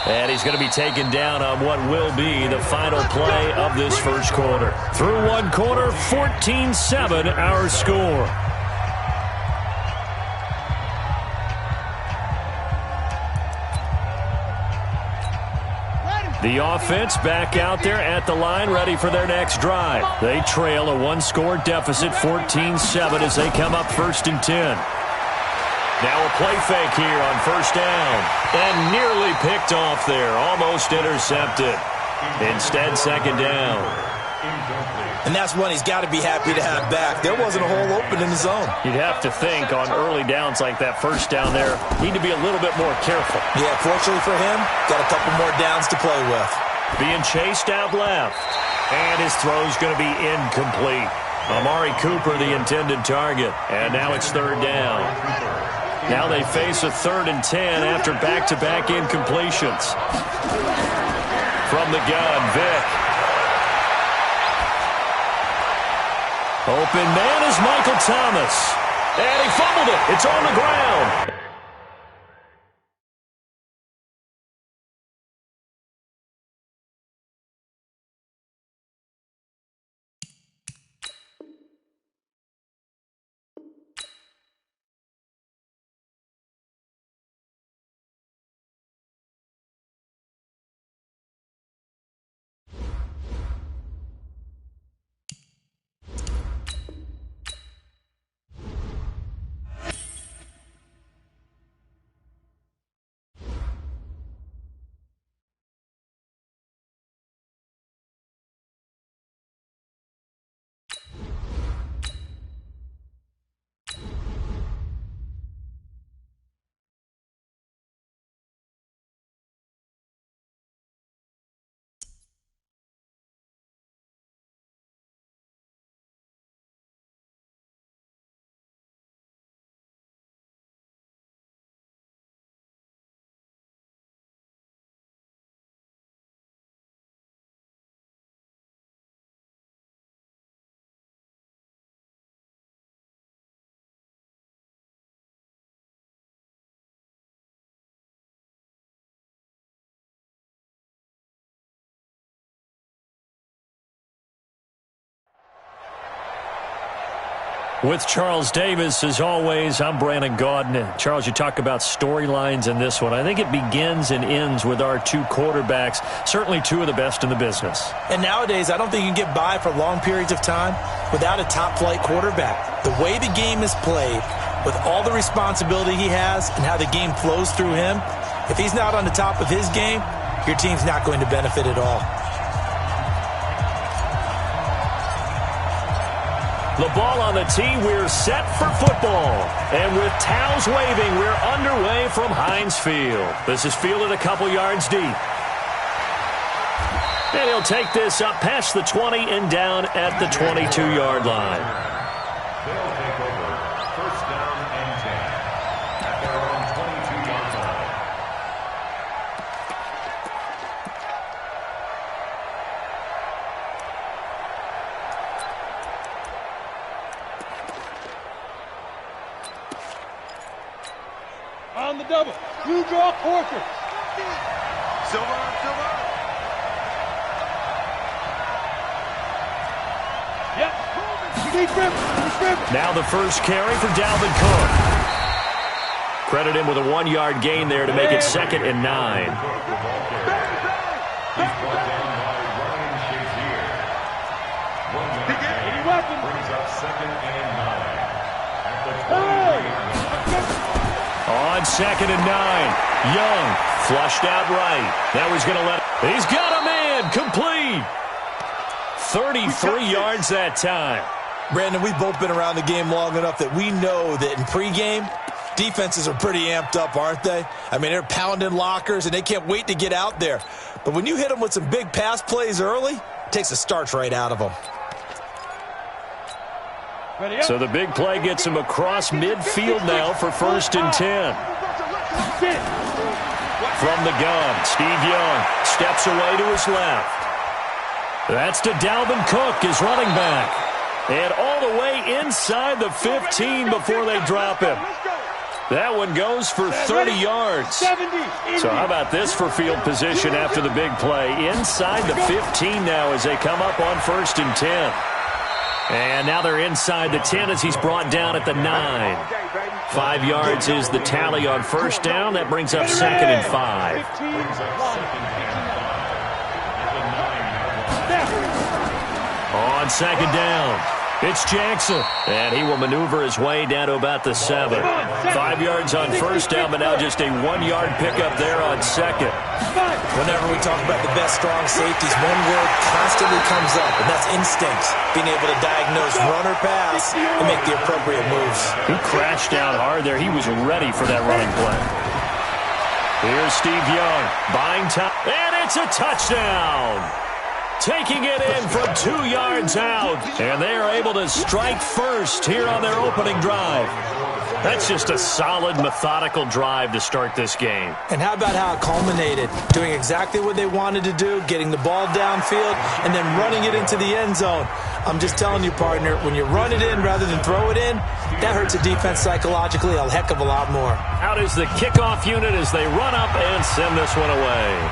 And he's going to be taken down on what will be the final play of this first quarter. Through one quarter, 14-7 our score. The offense back out there at the line, ready for their next drive. They trail a 1-score deficit, 14-7, as they come up 1st and 10. Now a play fake here on first down. And nearly picked off there. Almost intercepted. Instead, 2nd down. And that's one he's got to be happy to have back. There wasn't a hole open in the zone. You'd have to think on early downs like that first down there, need to be a little bit more careful. Yeah, fortunately for him, got a couple more downs to play with. Being chased out left. And his throw's going to be incomplete. Amari Cooper, the intended target. And now it's 3rd down. Now they face a 3rd and 10 after back-to-back incompletions. From the gun, Vick. Open man is Michael Thomas. And he fumbled it. It's on the ground. With Charles Davis, as always, I'm Brandon Gaudin. Charles, you talk about storylines in this one. I think it begins and ends with our 2 quarterbacks, certainly 2 of the best in the business. And nowadays, I don't think you can get by for long periods of time without a top-flight quarterback. The way the game is played, with all the responsibility he has and how the game flows through him, if he's not on the top of his game, your team's not going to benefit at all. The ball on the tee, we're set for football. And with towels waving, we're underway from Heinz Field. This is fielded a couple yards deep. And he'll take this up past the 20 and down at the 22-yard line. They'll take over 1st down and 10 at their own 22-yard line. On the double. You draw Corker. Silver. Yep. Now the first carry for Dalvin Cook. Credit him with a 1-yard gain there to make it 2nd and 9. He's brought down by Ryan Shazier. 1-yard gain brings up 2nd and 9 at the 23-yard line. On 2nd and 9, Young flushed out right. Now he's going to let it. He's got a man complete. 33 yards that time. Brandon, we've both been around the game long enough that we know that in pregame, defenses are pretty amped up, aren't they? I mean, they're pounding lockers, and they can't wait to get out there. But when you hit them with some big pass plays early, it takes the starch right out of them. So the big play gets him across midfield now for 1st and 10. From the gun, Steve Young steps away to his left. That's to Dalvin Cook, his running back. And all the way inside the 15 before they drop him. That one goes for 30 yards. So how about this for field position after the big play? Inside the 15 now as they come up on 1st and 10. And now they're inside the 10 as he's brought down at the 9. 5 yards is the tally on 1st down. That brings up 2nd and 5. On 2nd down, it's Jackson. And he will maneuver his way down to about the 7. 5 yards on 1st down, but now just a 1-yard pickup there on 2nd. Whenever we talk about the best strong safeties, one word constantly comes up, and that's instincts. Being able to diagnose run or pass and make the appropriate moves. He crashed down hard there. He was ready for that running play. Here's Steve Young, buying time, and it's a touchdown. Taking it in from 2 yards out, and they are able to strike first here on their opening drive. That's just a solid, methodical drive to start this game. And how about how it culminated? Doing exactly what they wanted to do, getting the ball downfield, and then running it into the end zone. I'm just telling you, partner, when you run it in rather than throw it in, that hurts a defense psychologically a heck of a lot more. Out is the kickoff unit as they run up and send this one away.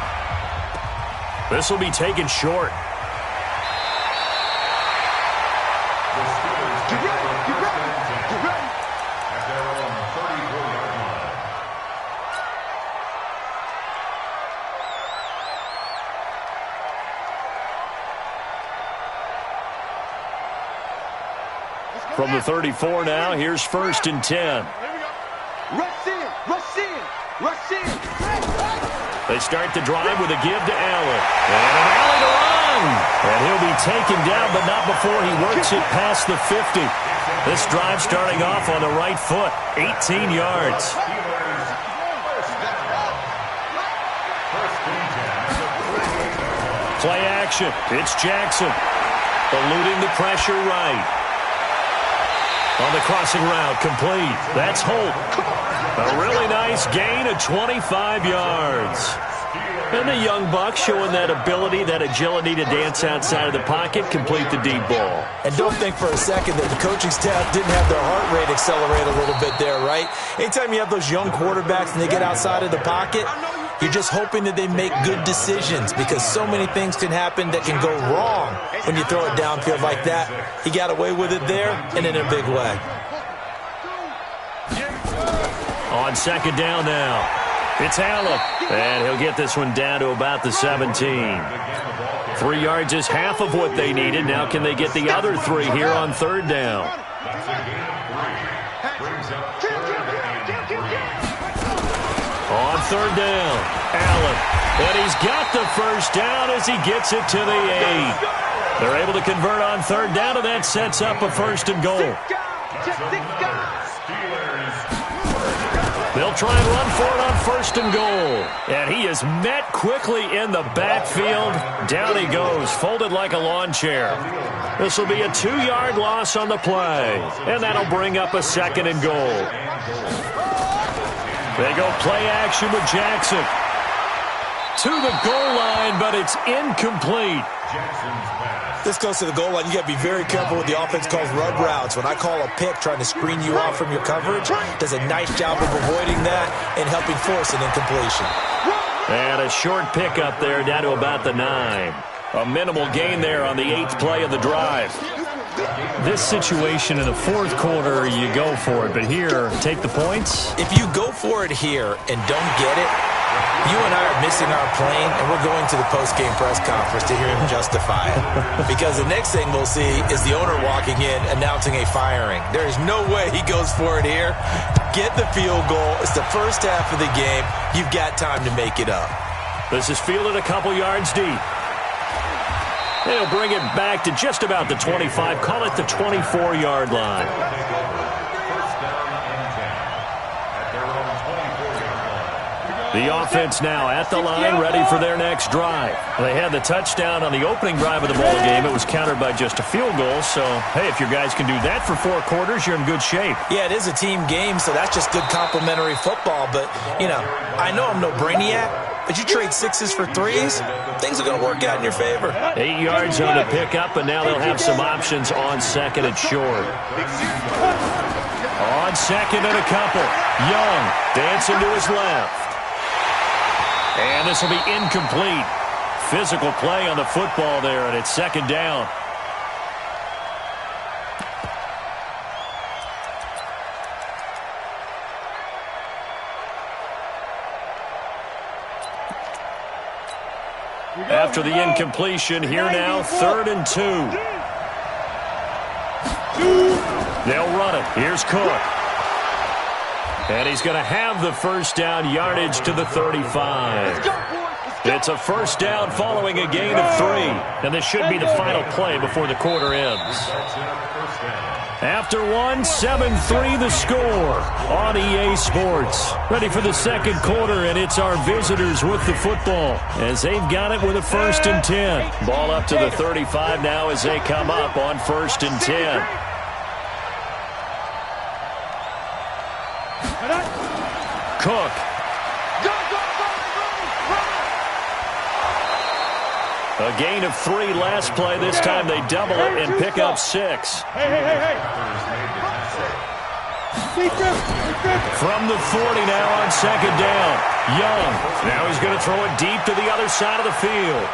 This will be taken short. From the 34 now, here's 1st and 10. They start the drive with a give to Allen. And an alley to run. And he'll be taken down, but not before he works it past the 50. This drive starting off on the right foot, 18 yards. Play action. It's Jackson. Eluding the pressure right. On the crossing route, complete. That's Holt. A really nice gain of 25 yards. And the young buck showing that ability, that agility to dance outside of the pocket, complete the deep ball. And don't think for a second that the coaching staff didn't have their heart rate accelerate a little bit there, right? Anytime you have those young quarterbacks and they get outside of the pocket, you're just hoping that they make good decisions because so many things can happen that can go wrong when you throw it downfield like that. He got away with it there and in a big way. On 2nd down now, it's Allen. And he'll get this one down to about the 17. 3 yards is half of what they needed. Now can they get the other 3 here on 3rd down? On 3rd down, Allen. And he's got the 1st down as he gets it to the 8. They're able to convert on 3rd down, and that sets up a 1st and goal. They'll try and run for it on 1st and goal. And he is met quickly in the backfield. Down he goes, folded like a lawn chair. This will be a 2-yard loss on the play. And that'll bring up a 2nd and goal. They go play action with Jackson. To the goal line, but it's incomplete. This goes to the goal line. You got to be very careful with the offense calls rub routes. When I call a pick trying to screen you off from your coverage, does a nice job of avoiding that and helping force an incompletion. And a short pickup there down to about the 9. A minimal gain there on the 8th play of the drive. This situation in the 4th quarter, you go for it. But here, take the points. If you go for it here and don't get it, you and I are missing our plane, and we're going to the post-game press conference to hear him justify it. Because the next thing we'll see is the owner walking in announcing a firing. There is no way he goes for it here. Get the field goal. It's the first half of the game. You've got time to make it up. This is fielded a couple yards deep. They'll bring it back to just about the 25. Call it the 24-yard line. The offense now at the line, ready for their next drive. They had the touchdown on the opening drive of the ball game. It was countered by just a field goal. So, hey, if your guys can do that for 4 quarters, you're in good shape. Yeah, it is a team game, so that's just good complementary football. But, you know, I know I'm no brainiac, but you trade 6s for 3s, things are going to work out in your favor. 8 yards on the pickup, and now they'll have some options on second and short. On second and a couple. Young dancing to his left. And this will be incomplete. Physical play on the football there, and it's second down. After the incompletion, here now, 3rd and 2. They'll run it. Here's Cook. And he's going to have the first down, yardage to the 35. It's a first down following a gain of 3. And this should be the final play before the quarter ends. After 1, 7-3 the score on EA Sports. Ready for the second quarter, and it's our visitors with the football as they've got it with a 1st and 10. Ball up to the 35 now as they come up on 1st and 10. Cook. A gain of 3 last play. This time they double it and pick up 6. From the 40 now on second down. Young. Now he's going to throw it deep to the other side of the field.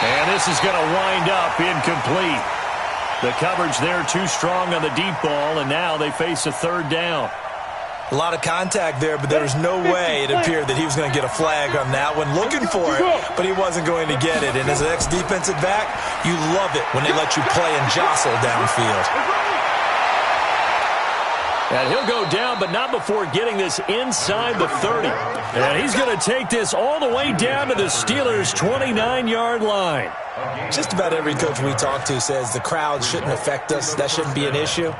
And this is going to wind up incomplete. The coverage there too strong on the deep ball, and now they face a 3rd down. A lot of contact there, but there was no way it appeared that he was going to get a flag on that one. Looking for it, but he wasn't going to get it. And as an ex-defensive back, you love it when they let you play and jostle downfield. And he'll go down, but not before getting this inside the 30. And he's going to take this all the way down to the Steelers' 29-yard line. Just about every coach we talk to says the crowd shouldn't affect us. That shouldn't be an issue.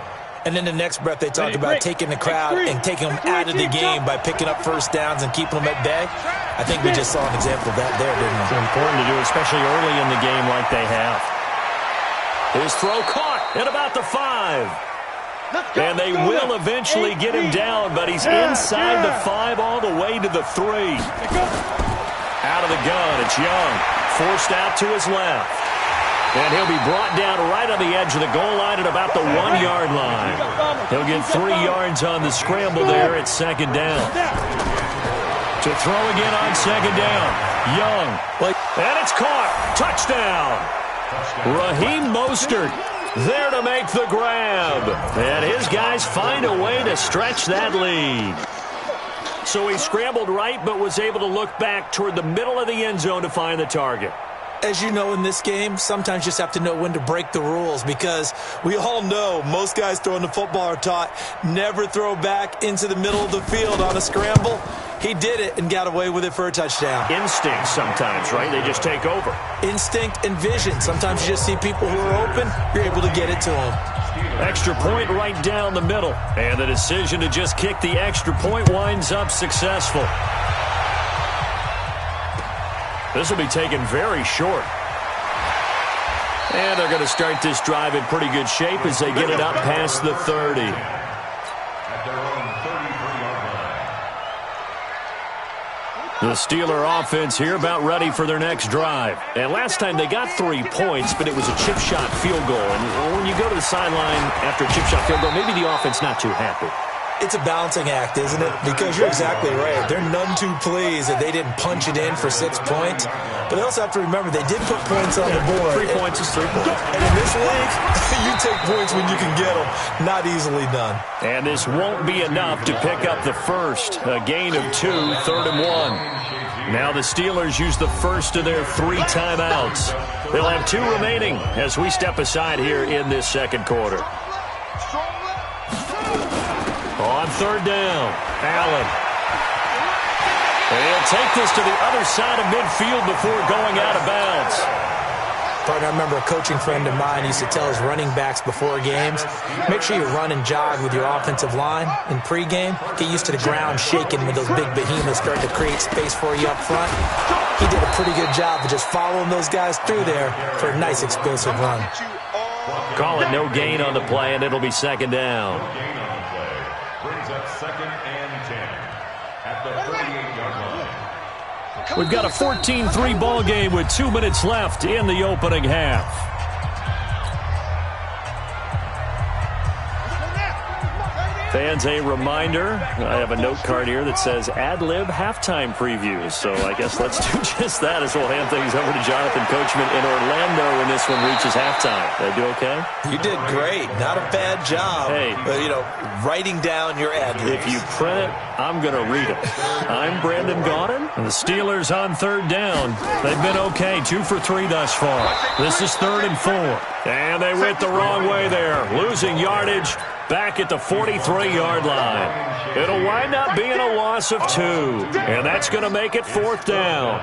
And then the next breath they talk about taking the crowd and taking them out of the game by picking up first downs and keeping them at bay. I think we just saw an example of that there, didn't we? It's important to do, especially early in the game like they have. His throw caught at about the 5. And they will eventually get him down, but he's inside the 5 all the way to the 3. Out of the gun, it's Young. Forced out to his left. And he'll be brought down right on the edge of the goal line at about the 1-yard line. He'll get 3 yards on the scramble there at second down. To throw again on second down. Young. And it's caught. Touchdown. Raheem Mostert there to make the grab. And his guys find a way to stretch that lead. So he scrambled right, but was able to look back toward the middle of the end zone to find the target. As you know, in this game, sometimes you just have to know when to break the rules, because we all know most guys throwing the football are taught never throw back into the middle of the field on a scramble. He did it and got away with it for a touchdown. Instinct sometimes, right? They just take over. Instinct and vision. Sometimes you just see people who are open, you're able to get it to them. Extra point right down the middle. And the decision to just kick the extra point winds up successful. This will be taken very short. And they're going to start this drive in pretty good shape as they get it up past the 30. The Steeler offense here about ready for their next drive. And last time they got 3 points, but it was a chip shot field goal. And when you go to the sideline after a chip shot field goal, maybe the offense not too happy. It's a balancing act, isn't it? Because you're exactly right. They're none too pleased that they didn't punch it in for 6 points. But they also have to remember they did put points on the board. 3 points is 3 points. And in this league, you take points when you can get them. Not easily done. And this won't be enough to pick up the first. A gain of 2, 3rd and 1. Now the Steelers use the first of their 3 timeouts. They'll have 2 remaining as we step aside here in this second quarter. On 3rd down, Allen. And he'll take this to the other side of midfield before going out of bounds. Partner, I remember a coaching friend of mine used to tell his running backs before games, make sure you run and jog with your offensive line in pregame. Get used to the ground shaking when those big behemoths start to create space for you up front. He did a pretty good job of just following those guys through there for a nice explosive run. Call it no gain on the play, and it'll be second down. Gain on the play brings up 2nd and 10 at the 38-yard line. We've got a 14-3 ball game with 2 minutes left in the opening half. Fans, a reminder, I have a note card here that says ad-lib halftime previews. So I guess let's do just that as we'll hand things over to Jonathan Coachman in Orlando when this one reaches halftime. Did I do okay? You did great. Not a bad job. Hey. Writing down your ad-libs. If you print it, I'm going to read it. I'm Brandon Gaudin, and the Steelers on third down. They've been okay, 2 for 3 thus far. This is 3rd and 4. And they went the wrong way there, losing yardage back at the 43-yard line. It'll wind up being a loss of 2, and that's going to make it 4th down.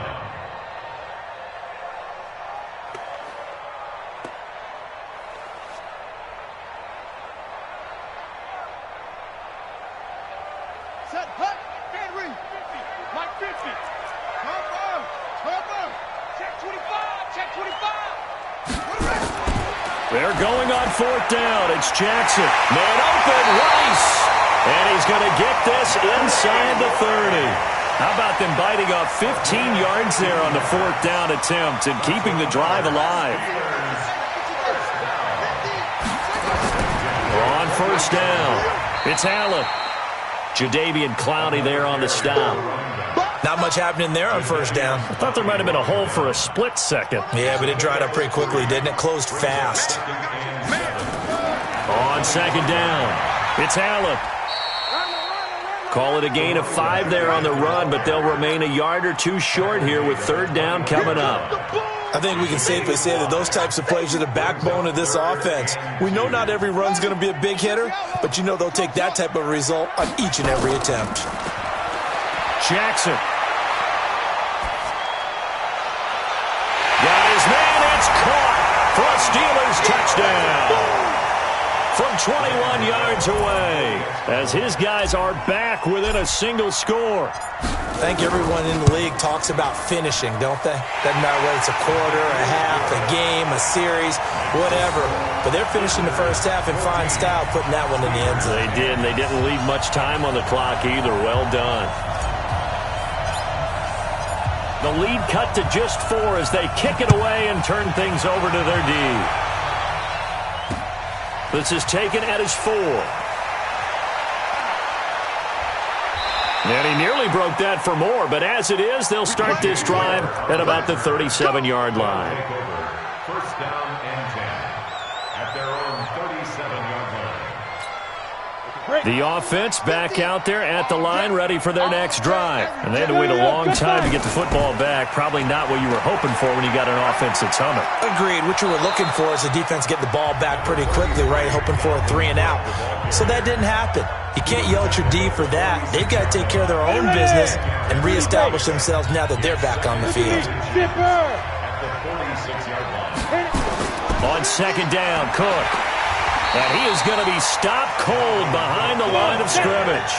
Set, hut, Henry, 50, Mike 50. Cover, check 25, check 25. They're going on 4th down. It's Jackson. Man open, Rice. And he's going to get this inside the 30. How about them biting off 15 yards there on the 4th down attempt and keeping the drive alive? We're on 1st down. It's Allen. Jadeveon Clowney there on the stop. Not much happening there on 1st down. I thought there might have been a hole for a split second. Yeah, but it dried up pretty quickly, didn't it? Closed fast. On 2nd down, it's Allen. Call it a gain of 5 there on the run, but they'll remain a yard or 2 short here with 3rd down coming up. I think we can safely say that those types of plays are the backbone of this offense. We know not every run's going to be a big hitter, but they'll take that type of result on each and every attempt. Jackson. Got his man, it's caught for a Steelers touchdown. From 21 yards away, as his guys are back within a single score. I think everyone in the league talks about finishing, don't they? Doesn't matter whether it's a quarter, a half, a game, a series, whatever. But they're finishing the first half in fine style, putting that one in the end zone. They did, and they didn't leave much time on the clock either. Well done. The lead cut to just 4 as they kick it away and turn things over to their D. This is taken at his 4. And he nearly broke that for more, but as it is, they'll start this drive at about the 37-yard line. 1st down and 10 at their own 37-yard line. The offense back out there at the line, ready for their next drive. And they had to wait a long time to get the football back. Probably not what you were hoping for when you got an offense that's humming. Agreed. What you were looking for is the defense getting the ball back pretty quickly, right? Hoping for a 3 and out. So that didn't happen. You can't yell at your D for that. They've got to take care of their own business and reestablish themselves now that they're back on the field. At the 46-yard line. On 2nd down, Cook. And he is going to be stopped cold behind the line of scrimmage.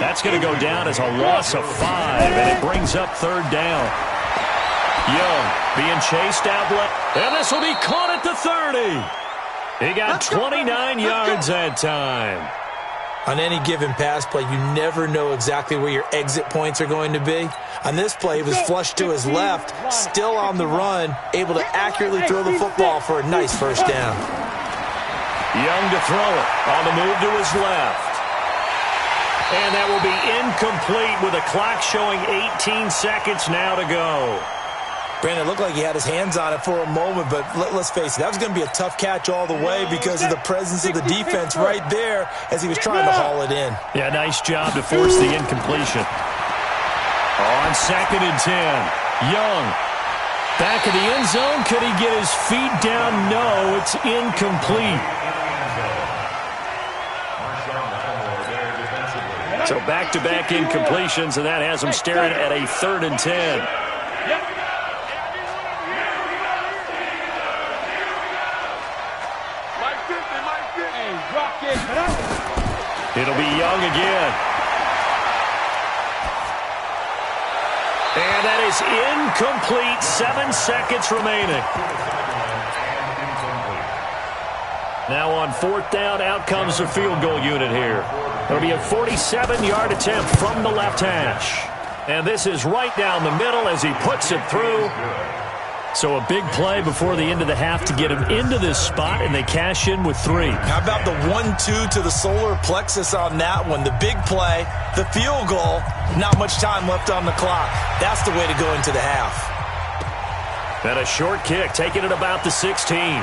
That's going to go down as a loss of 5, and it brings up 3rd down. Young being chased out left, and this will be caught at the 30. He got 29 yards that time. On any given pass play, you never know exactly where your exit points are going to be. On this play, he was flushed to his left, still on the run, able to accurately throw the football for a nice 1st down. Young to throw it, on the move to his left. And that will be incomplete with a clock showing 18 seconds now to go. Brandon, it looked like he had his hands on it for a moment, but let's face it, that was going to be a tough catch all the way because of the presence of the defense right there as he was trying to haul it in. Yeah, nice job to force the incompletion. On 2nd and 10, Young. Back of the end zone, could he get his feet down? No, it's incomplete. So back-to-back incompletions, and that has him staring at a 3rd and 10. It'll be Young again. And that is incomplete. 7 seconds remaining. Now on 4th down, out comes the field goal unit here. It'll be a 47-yard attempt from the left hash. And this is right down the middle as he puts it through. So a big play before the end of the half to get him into this spot, and they cash in with 3. How about the 1-2 to the solar plexus on that one? The big play, the field goal, not much time left on the clock. That's the way to go into the half. And a short kick, taking it about the 16.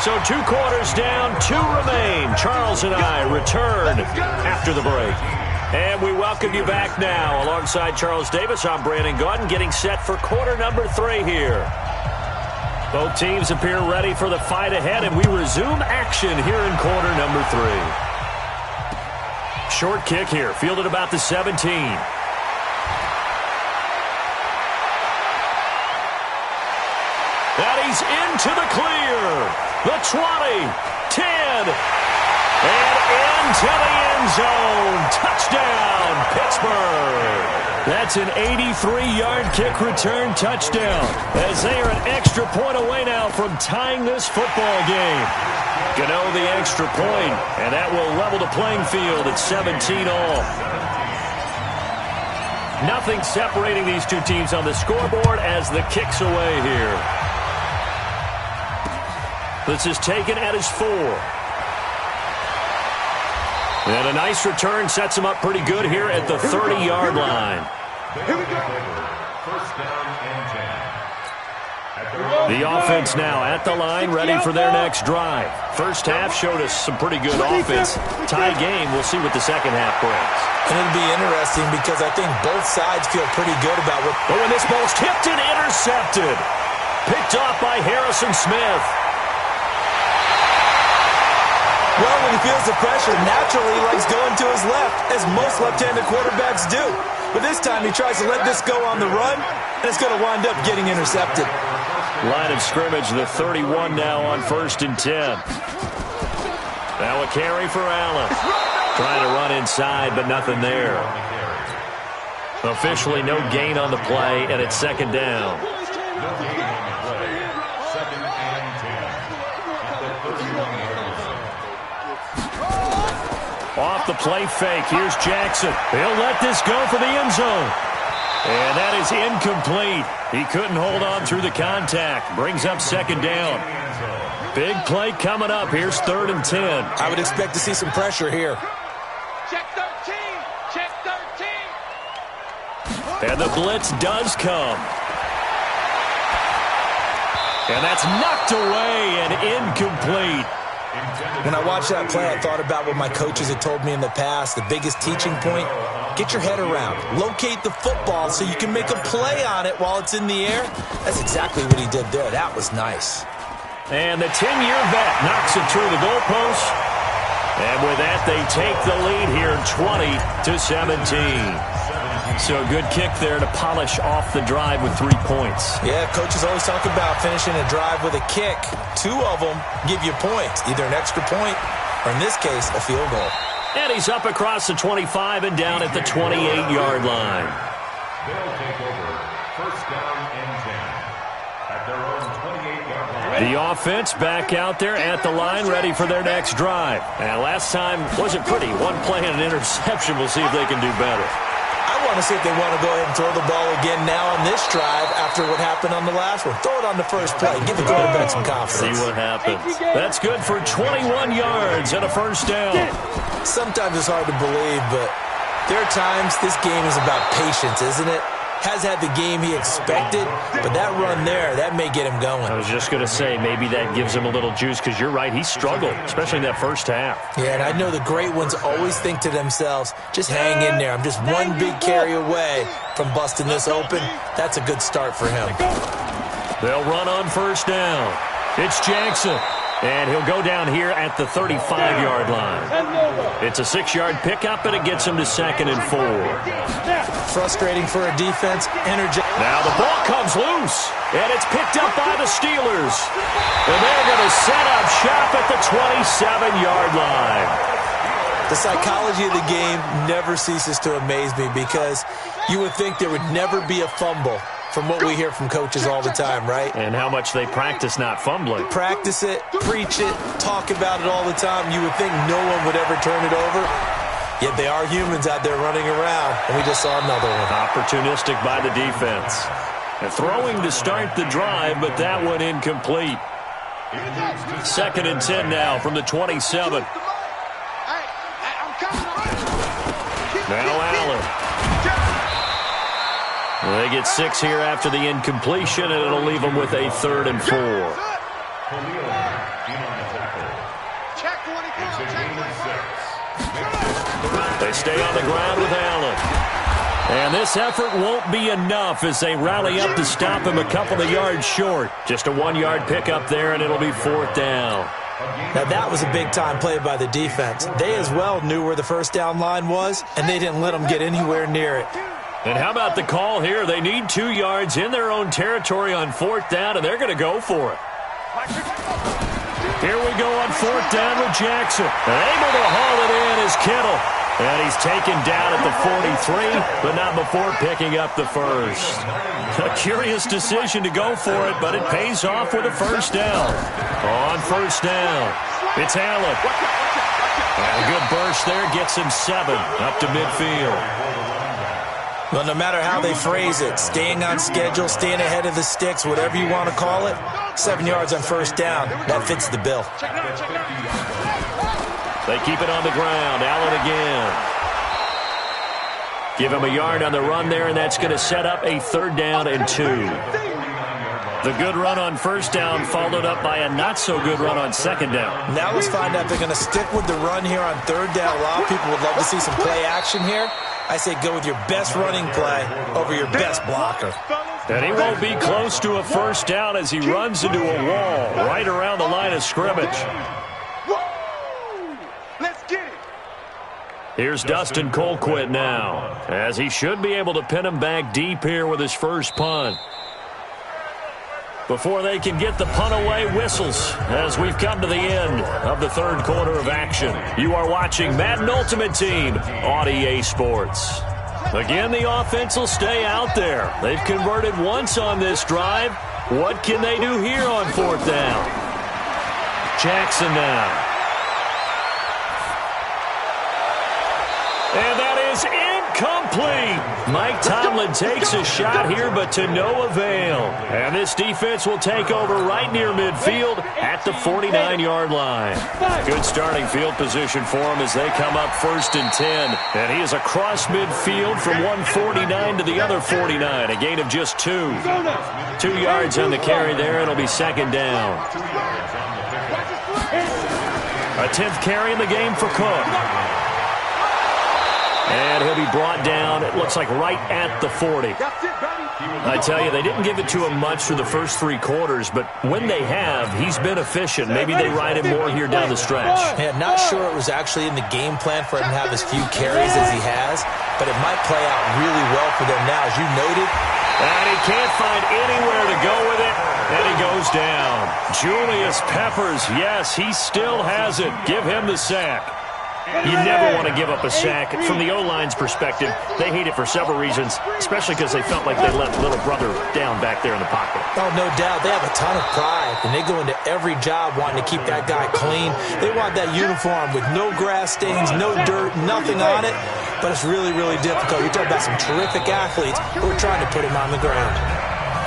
So 2 quarters down, 2 remain. Charles and I return after the break. And we welcome you back now. Alongside Charles Davis, I'm Brandon Gaudin, getting set for quarter number 3 here. Both teams appear ready for the fight ahead, and we resume action here in quarter number 3. Short kick here, fielded about the 17. And he's into the clear. The 20, 10, and into the end zone. Touchdown, Pittsburgh. That's an 83-yard kick return touchdown, as they are an extra point away now from tying this football game. Gano the extra point, and that will level the playing field at 17 all. Nothing separating these two teams on the scoreboard as the kick's away here. This is taken at his 4. And a nice return sets him up pretty good here at the 30-yard line. Here we go. First down and 10. The offense now at the line, ready for their next drive. First half showed us some pretty good offense. Tie game, we'll see what the second half brings. And it'll be interesting because I think both sides feel pretty good about what... But when this ball's tipped and intercepted. Picked off by Harrison Smith. Well, when he feels the pressure, naturally he likes going to his left, as most left-handed quarterbacks do. But this time he tries to let this go on the run, and it's going to wind up getting intercepted. Line of scrimmage, the 31 now on 1st and 10. Now a carry for Allen. Trying to run inside, but nothing there. Officially no gain on the play, and it's 2nd down. Off the play fake. Here's Jackson. He'll let this go for the end zone. And that is incomplete. He couldn't hold on through the contact. Brings up 2nd down. Big play coming up. Here's 3rd and 10. I would expect to see some pressure here. Check 13. Check 13. And the blitz does come. And that's knocked away and incomplete. When I watched that play, I thought about what my coaches had told me in the past. The biggest teaching point, get your head around. Locate the football so you can make a play on it while it's in the air. That's exactly what he did there. That was nice. And the 10-year vet knocks it through the goalpost. And with that, they take the lead here 20-17. So a good kick there to polish off the drive with 3 points. Yeah, coaches always talk about finishing a drive with a kick. 2 of them give you points, either an extra point or, in this case, a field goal. And he's up across the 25 and down at the 28-yard line. They'll take over 1st down and 10 at their own 28-yard line. The offense back out there at the line, ready for their next drive. And last time wasn't pretty. 1 play and an interception. We'll see if they can do better. I want to see if they want to go ahead and throw the ball again now on this drive after what happened on the last one. Throw it on the first play. Give the quarterback some confidence. See what happens. That's good for 21 yards and a 1st down. Sometimes it's hard to believe, but there are times this game is about patience, isn't it? Has had the game he expected, but that run there, that may get him going. I was just going to say, maybe that gives him a little juice, because you're right, he struggled, especially in that first half. Yeah, and I know the great ones always think to themselves, just hang in there. I'm just one big carry away from busting this open. That's a good start for him. They'll run on 1st down. It's Jackson. And he'll go down here at the 35-yard line. It's a 6-yard pickup, and it gets him to 2nd and 4. Frustrating for a defense. Energetic. Now the ball comes loose, and it's picked up by the Steelers. And they're going to set up shop at the 27-yard line. The psychology of the game never ceases to amaze me because you would think there would never be a fumble from what we hear from coaches all the time, right? And how much they practice not fumbling. Practice it, preach it, talk about it all the time. You would think no one would ever turn it over. Yet they are humans out there running around, and we just saw another one. Opportunistic by the defense. And throwing to start the drive, but that one incomplete. 2nd and 10 now from the 27. Now Allen. They get 6 here after the incompletion, and it'll leave them with a 3rd and 4. They stay on the ground with Allen. And this effort won't be enough as they rally up to stop him a couple of yards short. Just a 1-yard pickup there, and it'll be 4th down. Now, that was a big-time play by the defense. They as well knew where the first down line was, and they didn't let them get anywhere near it. And how about the call here? They need 2 yards in their own territory on 4th down, and they're going to go for it. Here we go on 4th down with Jackson. And able to haul it in is Kittle. And he's taken down at the 43, but not before picking up the first. A curious decision to go for it, but it pays off with a first down. On 1st down, it's Allen. And a good burst there gets him 7 up to midfield. Well, no matter how they phrase it, staying on schedule, staying ahead of the sticks, whatever you want to call it, 7 yards on 1st down, that fits the bill. They keep it on the ground. Allen again. Give him a yard on the run there, and that's going to set up a 3rd down and 2. The good run on 1st down followed up by a not-so-good run on 2nd down. Now let's find out if they're going to stick with the run here on 3rd down. A lot of people would love to see some play action here. I say go with your best running play over your best blocker. And he won't be close to a first down as he runs into a wall right around the line of scrimmage. Here's Dustin Colquitt now, as he should be able to pin him back deep here with his first punt. Before they can get the punt away, whistles as we've come to the end of the 3rd quarter of action. You are watching Madden Ultimate Team on EA Sports. Again, the offense will stay out there. They've converted once on this drive. What can they do here on 4th down? Jackson now. And that is incomplete. Mike Tomlin takes a shot here, but to no avail. And this defense will take over right near midfield at the 49-yard line. Good starting field position for him as they come up 1st and 10. And he is across midfield from one 49 to the other 49. A gain of just 2. 2 yards on the carry there. It'll be 2nd down. A 10th carry in the game for Cook. And he'll be brought down, it looks like right at the 40. I tell you, they didn't give it to him much for the first 3 quarters, but when they have, he's been efficient. Maybe they ride him more here down the stretch. Yeah, not sure it was actually in the game plan for him to have as few carries as he has, but it might play out really well for them now, as you noted. And he can't find anywhere to go with it, and he goes down. Julius Peppers, yes, he still has it. Give him the sack. You never want to give up a sack. From the O-line's perspective, they hate it for several reasons, especially because they felt like they let little brother down back there in the pocket. Oh, no doubt. They have a ton of pride, and they go into every job wanting to keep that guy clean. They want that uniform with no grass stains, no dirt, nothing on it, but it's really, really difficult. You're talking about some terrific athletes who are trying to put him on the ground.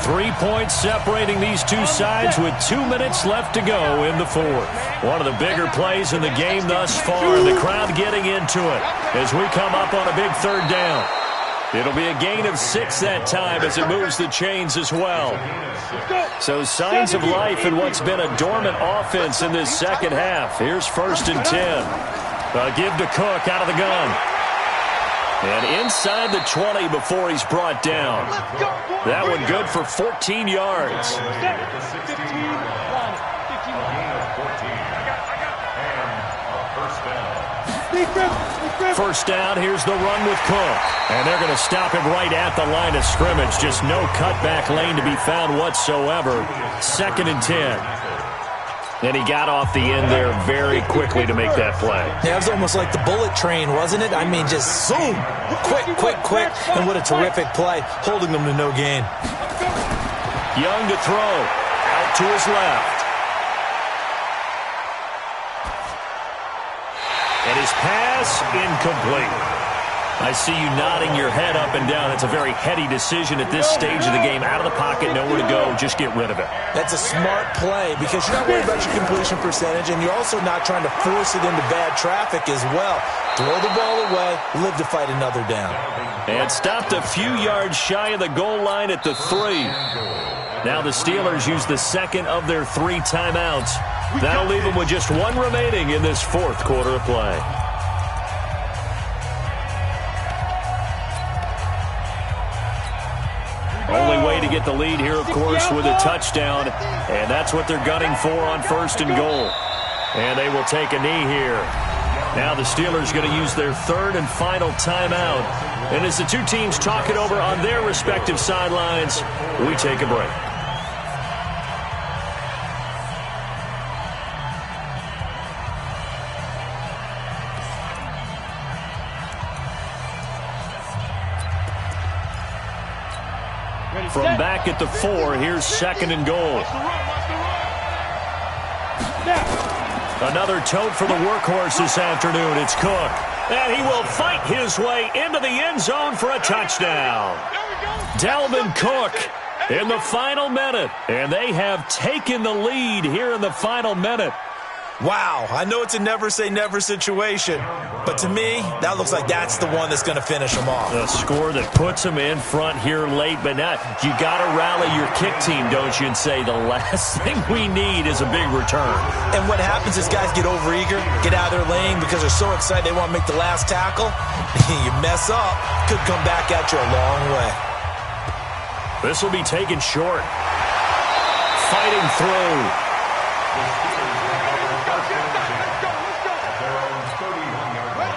3 points separating these two sides with 2 minutes left to go in the 4th. One of the bigger plays in the game thus far. The crowd getting into it as we come up on a big 3rd down. It'll be a gain of 6 that time as it moves the chains as well. So signs of life in what's been a dormant offense in this second half. Here's 1st and 10. A give to Cook out of the gun. And inside the 20 before he's brought down. That one good for 14 yards. First down, here's the run with Cook. And they're going to stop him right at the line of scrimmage. Just no cutback lane to be found whatsoever. 2nd and 10. And he got off the end there very quickly to make that play. Yeah, it was almost like the bullet train, wasn't it? I mean, just zoom. Quick, quick, quick. And what a terrific play, holding them to no gain. Young to throw. Out to his left. And his pass incomplete. I see you nodding your head up and down. It's a very heady decision at this stage of the game. Out of the pocket, nowhere to go. Just get rid of it. That's a smart play because you're not worried about your completion percentage, and you're also not trying to force it into bad traffic as well. Throw the ball away, live to fight another down. And stopped a few yards shy of the goal line at the 3. Now the Steelers use the second of their 3 timeouts. That'll leave them with just 1 remaining in this 4th quarter of play. Only way to get the lead here, of course, with a touchdown. And that's what they're gunning for on 1st and goal. And they will take a knee here. Now the Steelers going to use their 3rd and final timeout. And as the two teams talk it over on their respective sidelines, we take a break. From back at the 4, here's 2nd and goal. Another tote for the workhorse this afternoon. It's Cook. And he will fight his way into the end zone for a touchdown. Dalvin Cook in the final minute. And they have taken the lead here in the final minute. Wow, I know it's a never-say-never situation, but to me, that looks like that's the one that's going to finish them off. A score that puts them in front here late, but not. You got to rally your kick team, don't you, and say the last thing we need is a big return. And what happens is guys get overeager, get out of their lane because they're so excited they want to make the last tackle. You mess up, could come back at you a long way. This will be taken short. Fighting through.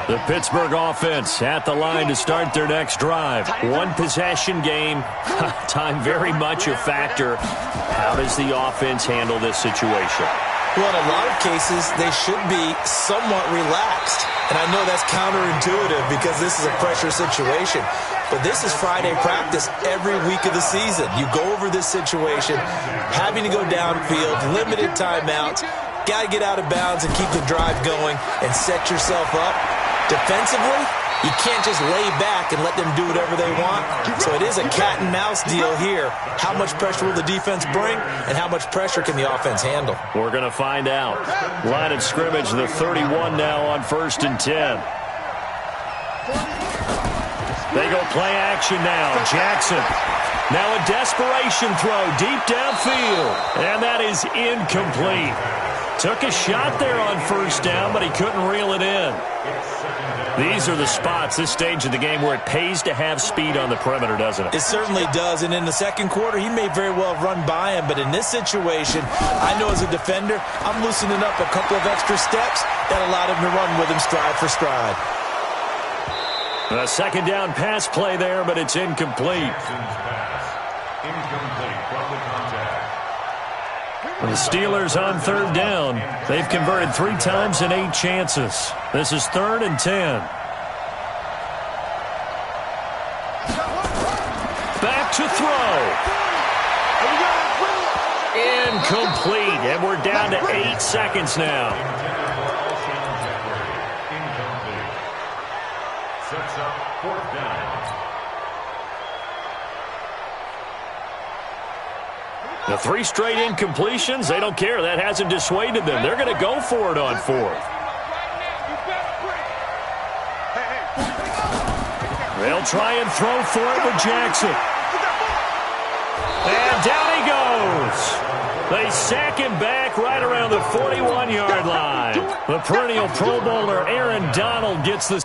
The Pittsburgh offense at the line to start their next drive. 1 possession game. Time very much a factor. How does the offense handle this situation? Well, in a lot of cases, they should be somewhat relaxed. And I know that's counterintuitive because this is a pressure situation. But this is Friday practice every week of the season. You go over this situation, having to go downfield, limited timeouts, got to get out of bounds and keep the drive going and set yourself up. Defensively, you can't just lay back and let them do whatever they want. So it is a cat and mouse deal here. How much pressure will the defense bring, and how much pressure can the offense handle? We're going to find out. Line of scrimmage, the 31 now on 1st and 10. They go play action now. Jackson. Now a desperation throw deep downfield. And that is incomplete. Took a shot there on 1st down, but he couldn't reel it in. These are the spots, this stage of the game, where it pays to have speed on the perimeter, doesn't it? It certainly does, and in the 2nd quarter, he may very well have run by him, but in this situation, I know as a defender, I'm loosening up a couple of extra steps that allowed him to run with him stride for stride. A 2nd down pass play there, but it's incomplete. The Steelers on 3rd down. They've converted 3 times in 8 chances. This is 3rd and 10. Back to throw. Incomplete. And we're down to 8 seconds now. Sets up 4th down. The 3 straight incompletions, they don't care. That hasn't dissuaded them. They're going to go for it on 4th. They'll try and throw for it with Jackson. And down he goes. They sack him back right around the 41-yard line. The perennial Pro Bowler Aaron Donald gets the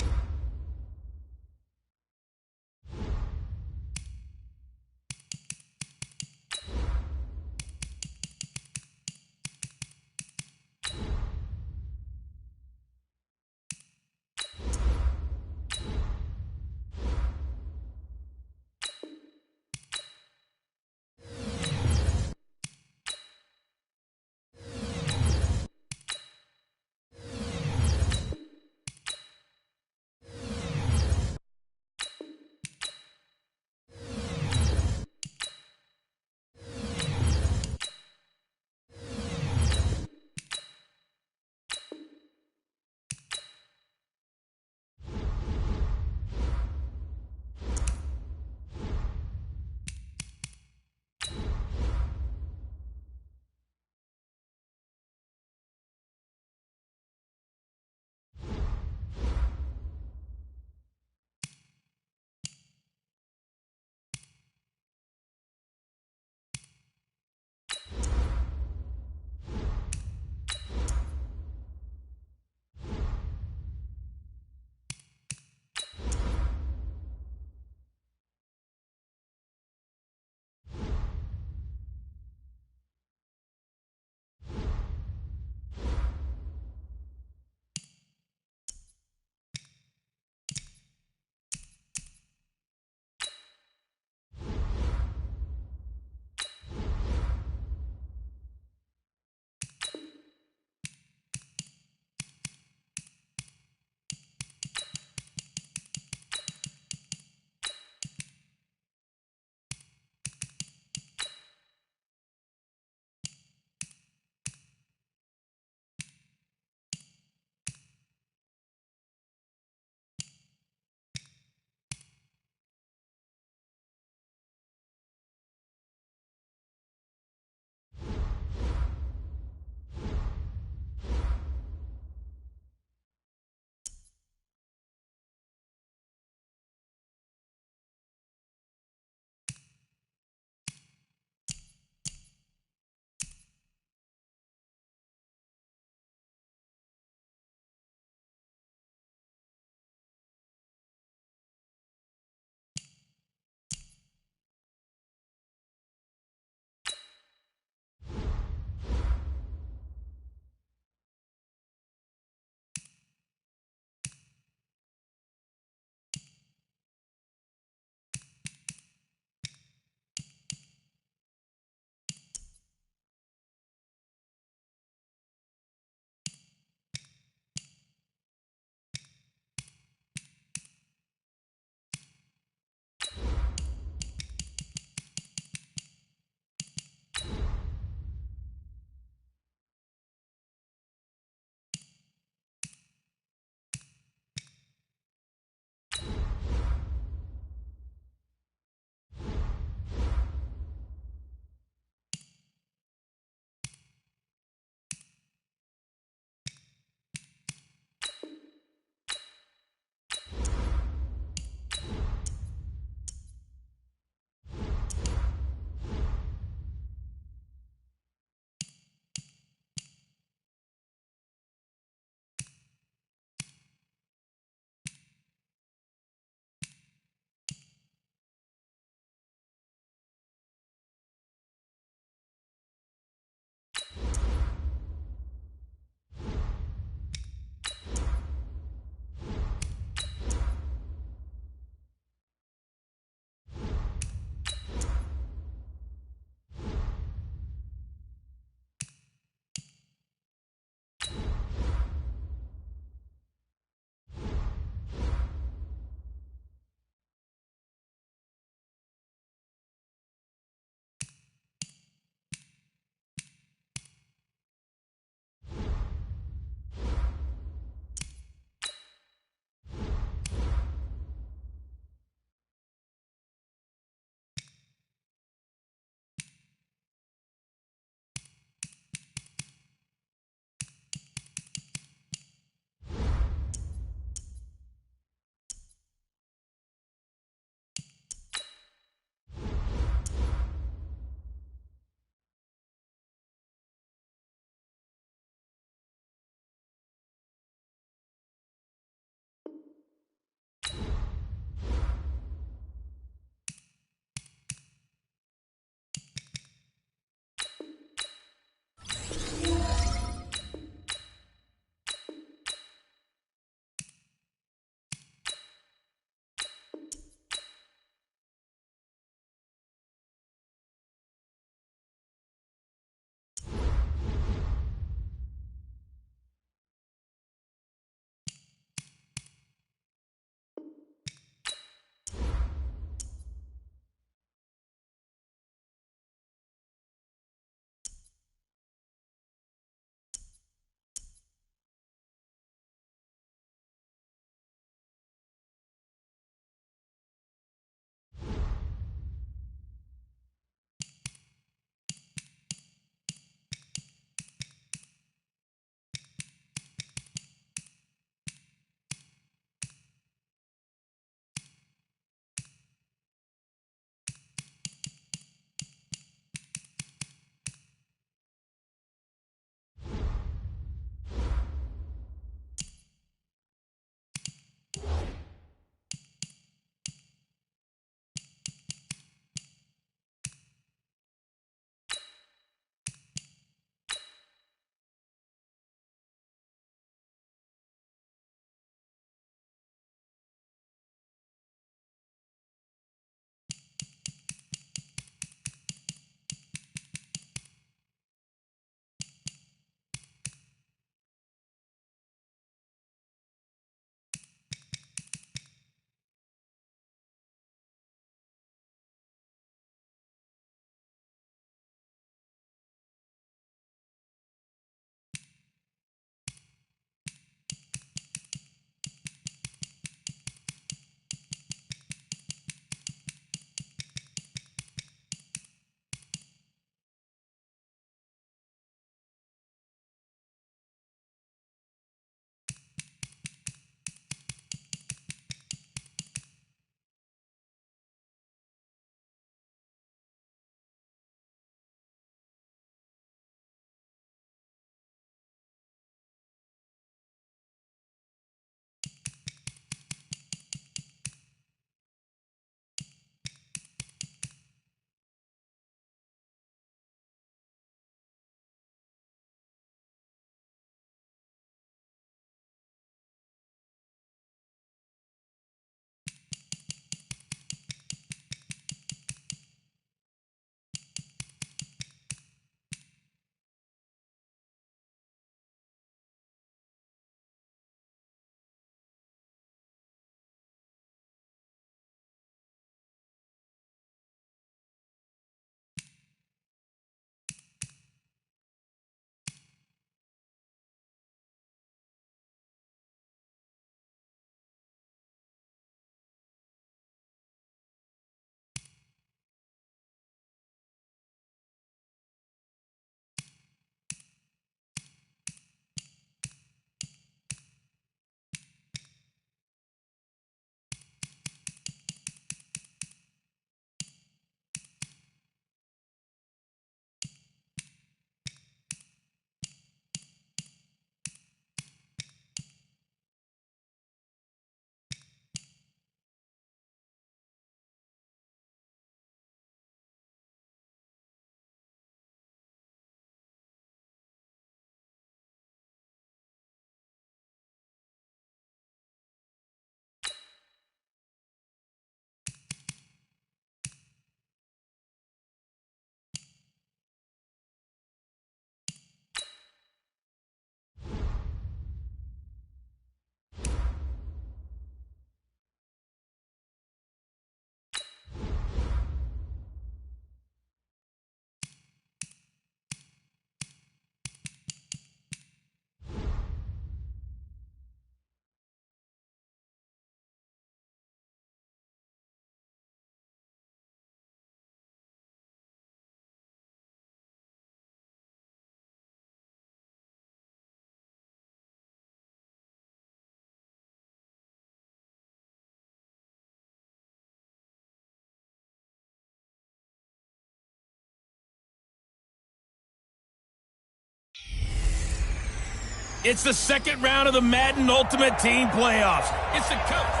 It's the second round of the Madden Ultimate Team Playoffs. It's the coach.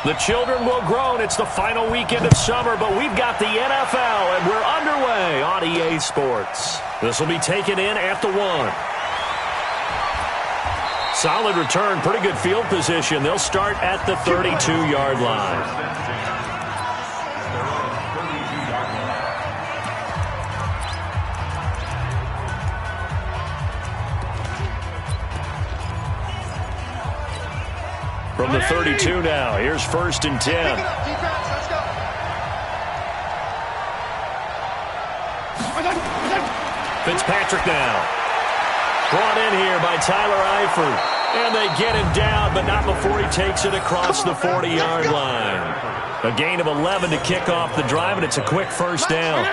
The children will groan. It's the final weekend of summer, but we've got the NFL, and we're underway on EA Sports. This will be taken in at the 1. Solid return, pretty good field position. They'll start at the 32-yard line. From the 32 now, here's 1st and 10. Fitzpatrick now. Brought in here by Tyler Eifert. And they get him down, but not before he takes it across the 40-yard line. A gain of 11 to kick off the drive, and it's a quick 1st down.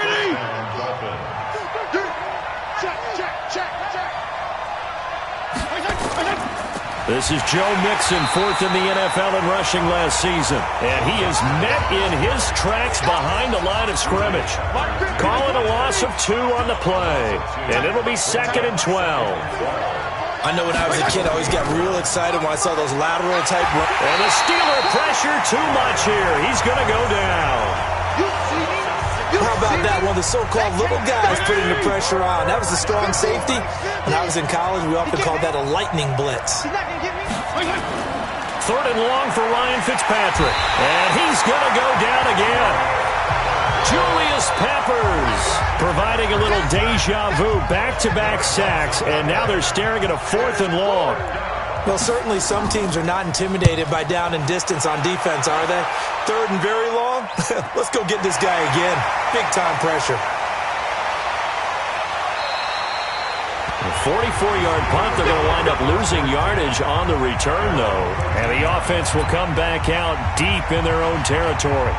This is Joe Mixon, 4th in the NFL in rushing last season. And he is met in his tracks behind the line of scrimmage. Calling a loss of 2 on the play. And it'll be 2nd and 12. I know when I was a kid, I always got real excited when I saw those lateral type runs. And the Steeler pressure too much here. He's going to go down. How about that? One of the so-called little guys putting the pressure on. That was a strong safety. When I was in college, we often called that a lightning blitz. 3rd and long for Ryan Fitzpatrick. And he's going to go down again. Julius Peppers providing a little deja vu. Back-to-back sacks. And now they're staring at a 4th and long. Well, certainly some teams are not intimidated by down and distance on defense, are they? 3rd and very long? Let's go get this guy again. Big-time pressure. A 44-yard punt. They're going to wind up losing yardage on the return, though. And the offense will come back out deep in their own territory.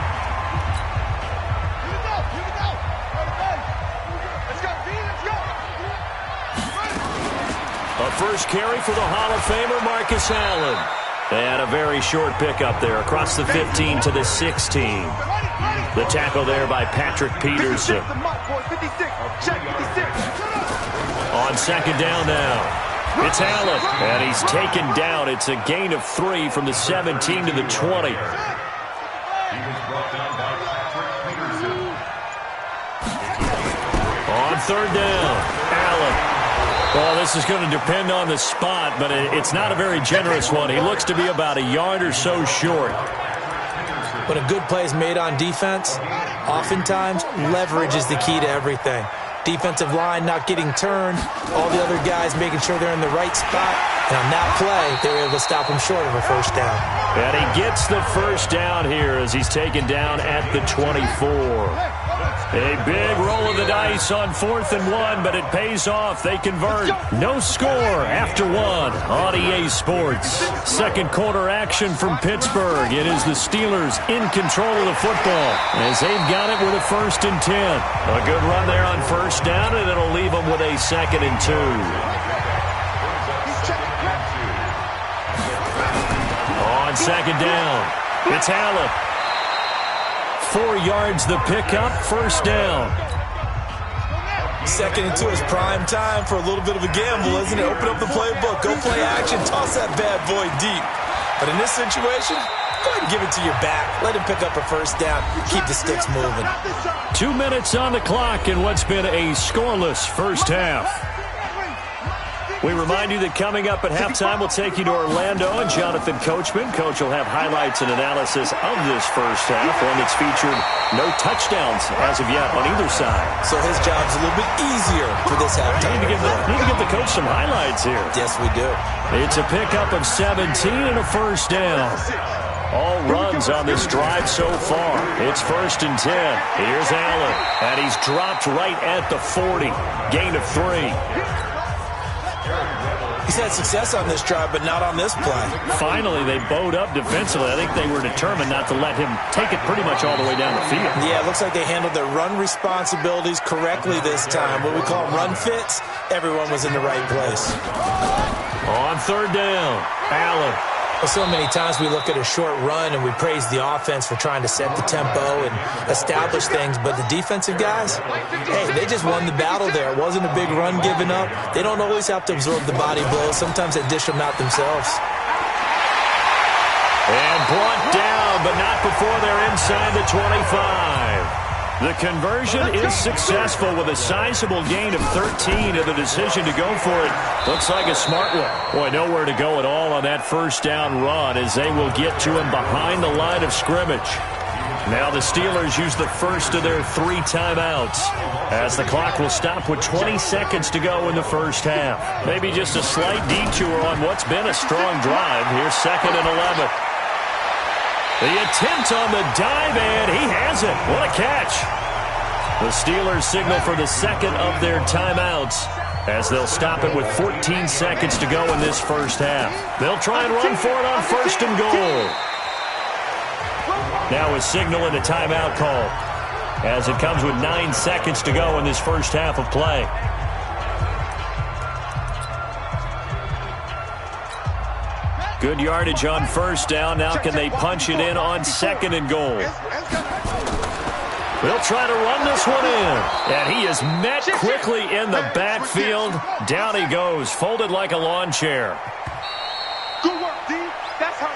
First carry for the Hall of Famer, Marcus Allen. And a very short pickup there across the 15 to the 16. The tackle there by Patrick Peterson. On 2nd down now. It's Allen. And he's taken down. It's a gain of 3 from the 17 to the 20. On 3rd down, Allen. Well, this is going to depend on the spot, but it's not a very generous one. He looks to be about a yard or so short. When a good play is made on defense, oftentimes leverage is the key to everything. Defensive line not getting turned, all the other guys making sure they're in the right spot. And on that play, they were able to stop him short of a 1st down. And he gets the 1st down here as he's taken down at the 24. A big roll of the dice on 4th and 1, but it pays off. They convert. No score after 1 on EA Sports. 2nd quarter action from Pittsburgh. It is the Steelers in control of the football as they've got it with a 1st and 10. A good run there on 1st down, and it'll leave them with a 2nd and 2. On 2nd down, it's Allen. 4 yards the pickup, 1st down. 2nd and 2 is prime time for a little bit of a gamble, isn't it? Open up the playbook, go play action, toss that bad boy deep. But in this situation, go ahead and give it to your back. Let him pick up a 1st down, keep the sticks moving. 2 minutes on the clock in what's been a scoreless 1st half. We remind you that coming up at halftime, we'll take you to Orlando and Jonathan Coachman. Coach will have highlights and analysis of this 1st half, one that's featured no touchdowns as of yet on either side. So his job's a little bit easier for this halftime. Need to give the coach some highlights here. Yes, we do. It's a pickup of 17 and a 1st down. All runs on this drive so far. It's 1st and 10. Here's Allen, and he's dropped right at the 40. Gain of 3. He's had success on this drive, but not on this play. Finally, they bowed up defensively. I think they were determined not to let him take it pretty much all the way down the field. Yeah, it looks like they handled their run responsibilities correctly this time. What we call run fits, everyone was in the right place. On 3rd down, Allen. Well, so many times we look at a short run and we praise the offense for trying to set the tempo and establish things, but the defensive guys, hey, they just won the battle there. It wasn't a big run given up. They don't always have to absorb the body blows. Sometimes they dish them out themselves. And brought down, but not before they're inside the 25. The conversion is successful with a sizable gain of 13 and the decision to go for it. Looks like a smart one. Boy, nowhere to go at all on that 1st down run as they will get to him behind the line of scrimmage. Now the Steelers use the first of their 3 timeouts as the clock will stop with 20 seconds to go in the 1st half. Maybe just a slight detour on what's been a strong drive. Here's 2nd and 11. The attempt on the dive, and he has it. What a catch. The Steelers signal for the 2nd of their timeouts as they'll stop it with 14 seconds to go in this 1st half. They'll try and run for it on 1st and goal. Now a signal and a timeout call as it comes with 9 seconds to go in this 1st half of play. Good yardage on 1st down. Now can they punch it in on 2nd and goal? They'll try to run this one in. And he is met quickly in the backfield. Down he goes, folded like a lawn chair.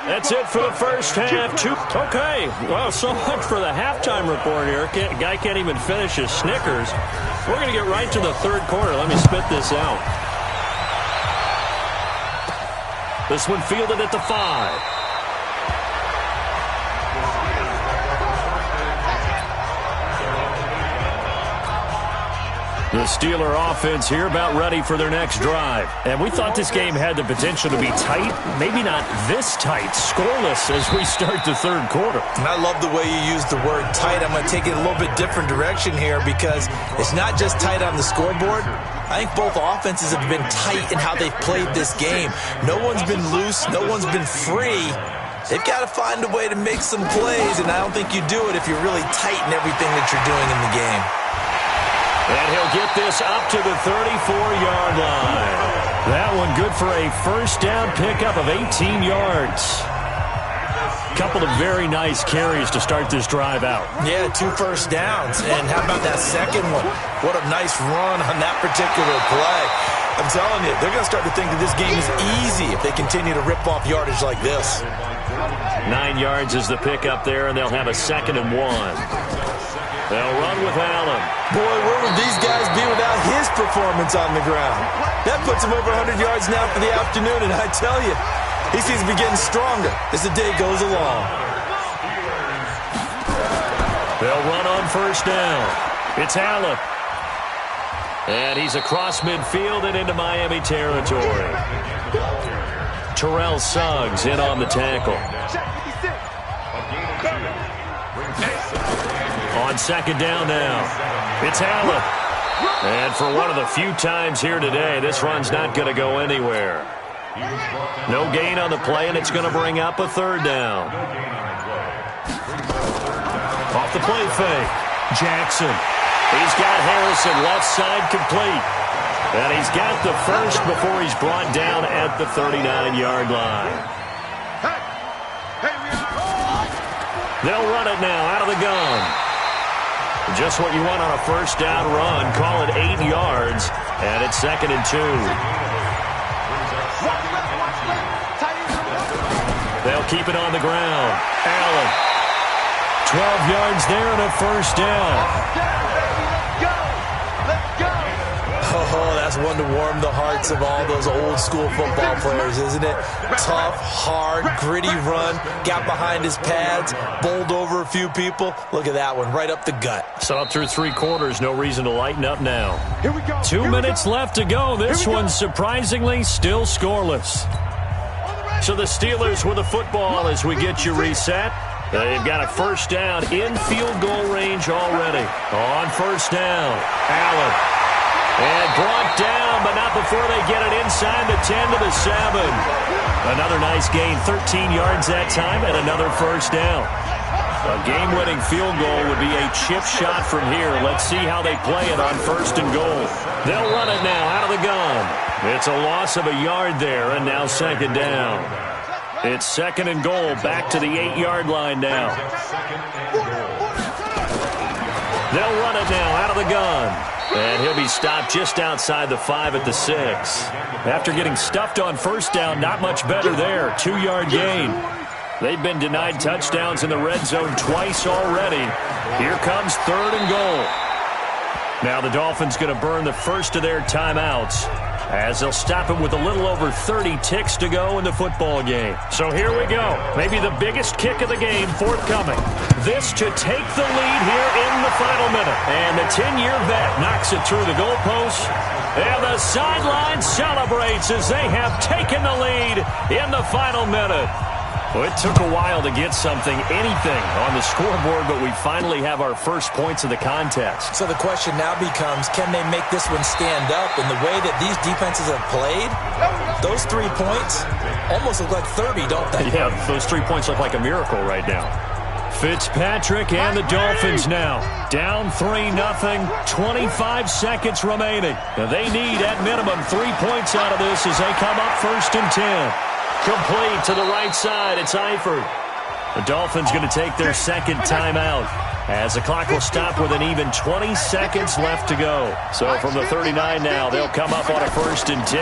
That's it for the 1st half. Okay, well, so much for the halftime report here. Guy can't even finish his Snickers. We're going to get right to the 3rd quarter. Let me spit this out. This one fielded at the 5. The Steeler offense here about ready for their next drive. And we thought this game had the potential to be tight. Maybe not this tight. Scoreless as we start the 3rd quarter. And I love the way you use the word tight. I'm going to take it a little bit different direction here because it's not just tight on the scoreboard. I think both offenses have been tight in how they've played this game. No one's been loose. No one's been free. They've got to find a way to make some plays, and I don't think you do it if you're really tight in everything that you're doing in the game. And he'll get this up to the 34-yard line. That one good for a 1st down pickup of 18 yards. Couple of very nice carries to start this drive out. Yeah, 2 1st downs. And how about that 2nd one? What a nice run on that particular play. I'm telling you, they're going to start to think that this game is easy if they continue to rip off yardage like this. 9 yards is the pickup there, and they'll have a 2nd and 1. They'll run with Allen. Boy, where would these guys be without his performance on the ground? That puts him over 100 yards now for the afternoon, and I tell you, he seems to be getting stronger as the day goes along. They'll run on 1st down. It's Allen. And he's across midfield and into Miami territory. Terrell Suggs in on the tackle. On 2nd down now. It's Allen. And for one of the few times here today, this run's not going to go anywhere. No gain on the play, and it's going to bring up a 3rd down. Off the play fake. Jackson. He's got Harrison left side complete. And he's got the first before he's brought down at the 39-yard line. They'll run it now out of the gun. Just what you want on a 1st down run. Call it 8 yards, and it's 2nd and 2. They'll keep it on the ground. Allen. 12 yards there and a 1st down. Oh, that's one to warm the hearts of all those old school football players, isn't it? Tough, hard, gritty run. Got behind his pads, bowled over a few people. Look at that one, right up the gut. So up through 3 quarters, no reason to lighten up now. Here we go. 2 minutes left to go. This one's surprisingly still scoreless. So the Steelers with the football as we get you reset. They've got a first down in field goal range already. On first down, Allen. And brought down, but not before they get it inside the 10 to the 7. Another nice gain, 13 yards that time, and another first down. A game-winning field goal would be a chip shot from here. Let's see how they play it on first and goal. They'll run it now out of the gun. It's a loss of a yard there, and now second down. It's second and goal, back to the 8-yard line now. They'll run it now out of the gun. And he'll be stopped just outside the 5 at the 6. After getting stuffed on first down, not much better there. 2-yard gain. They've been denied touchdowns in the red zone twice already. Here comes third and goal. Now the Dolphins going to burn the first of their timeouts as they'll stop him with a little over 30 ticks to go in the football game. So here we go. Maybe the biggest kick of the game forthcoming. This to take the lead here in the final minute. And the 10-year vet knocks it through the goalpost. And the sideline celebrates as they have taken the lead in the final minute. Well, it took a while to get anything on the scoreboard, but we finally have our first points of the contest. So the question now becomes, can they make this one stand up? In the way that these defenses have played, those 3 points almost look like 30, don't they? Yeah, those 3 points look like a miracle right now. Fitzpatrick and the Dolphins now down 3-0, 25 seconds remaining. Now they need at minimum 3 points out of this as they come up first and 10. Complete to the right side. It's Eifert. The Dolphins going to take their second timeout as the clock will stop with an even 20 seconds left to go. So from the 39 now, they'll come up on a first and 10.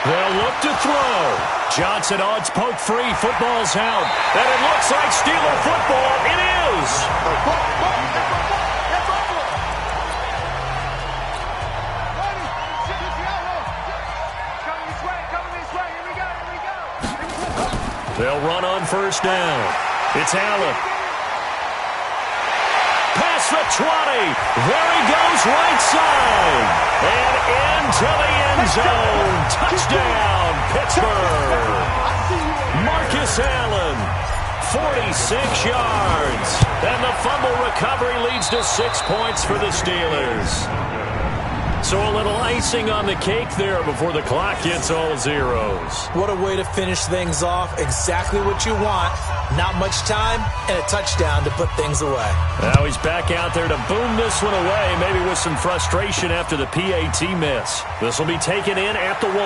They'll look to throw. Johnson, it's poked free. Football's out. And it looks like Steeler football. It is. They'll run on first down. It's Allen. Past the 20. There he goes right side. And into the end zone. Touchdown, Pittsburgh. Marcus Allen, 46 yards. And the fumble recovery leads to 6 points for the Steelers. So a little icing on the cake there before the clock hits all zeros. What a way to finish things off. Exactly what you want. Not much time and a touchdown to put things away. Now he's back out there to boom this one away, maybe with some frustration after the PAT miss. This will be taken in at the 1.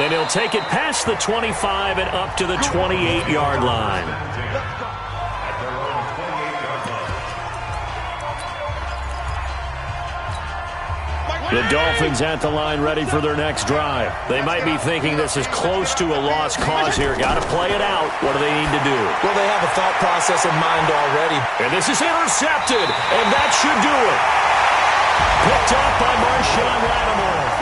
And he'll take it past the 25 and up to the 28-yard line. The Dolphins at the line ready for their next drive. They might be thinking this is close to a lost cause here. Got to play it out. What do they need to do? Well, they have a thought process in mind already. And this is intercepted, and that should do it. Picked up by Marshawn Lattimore.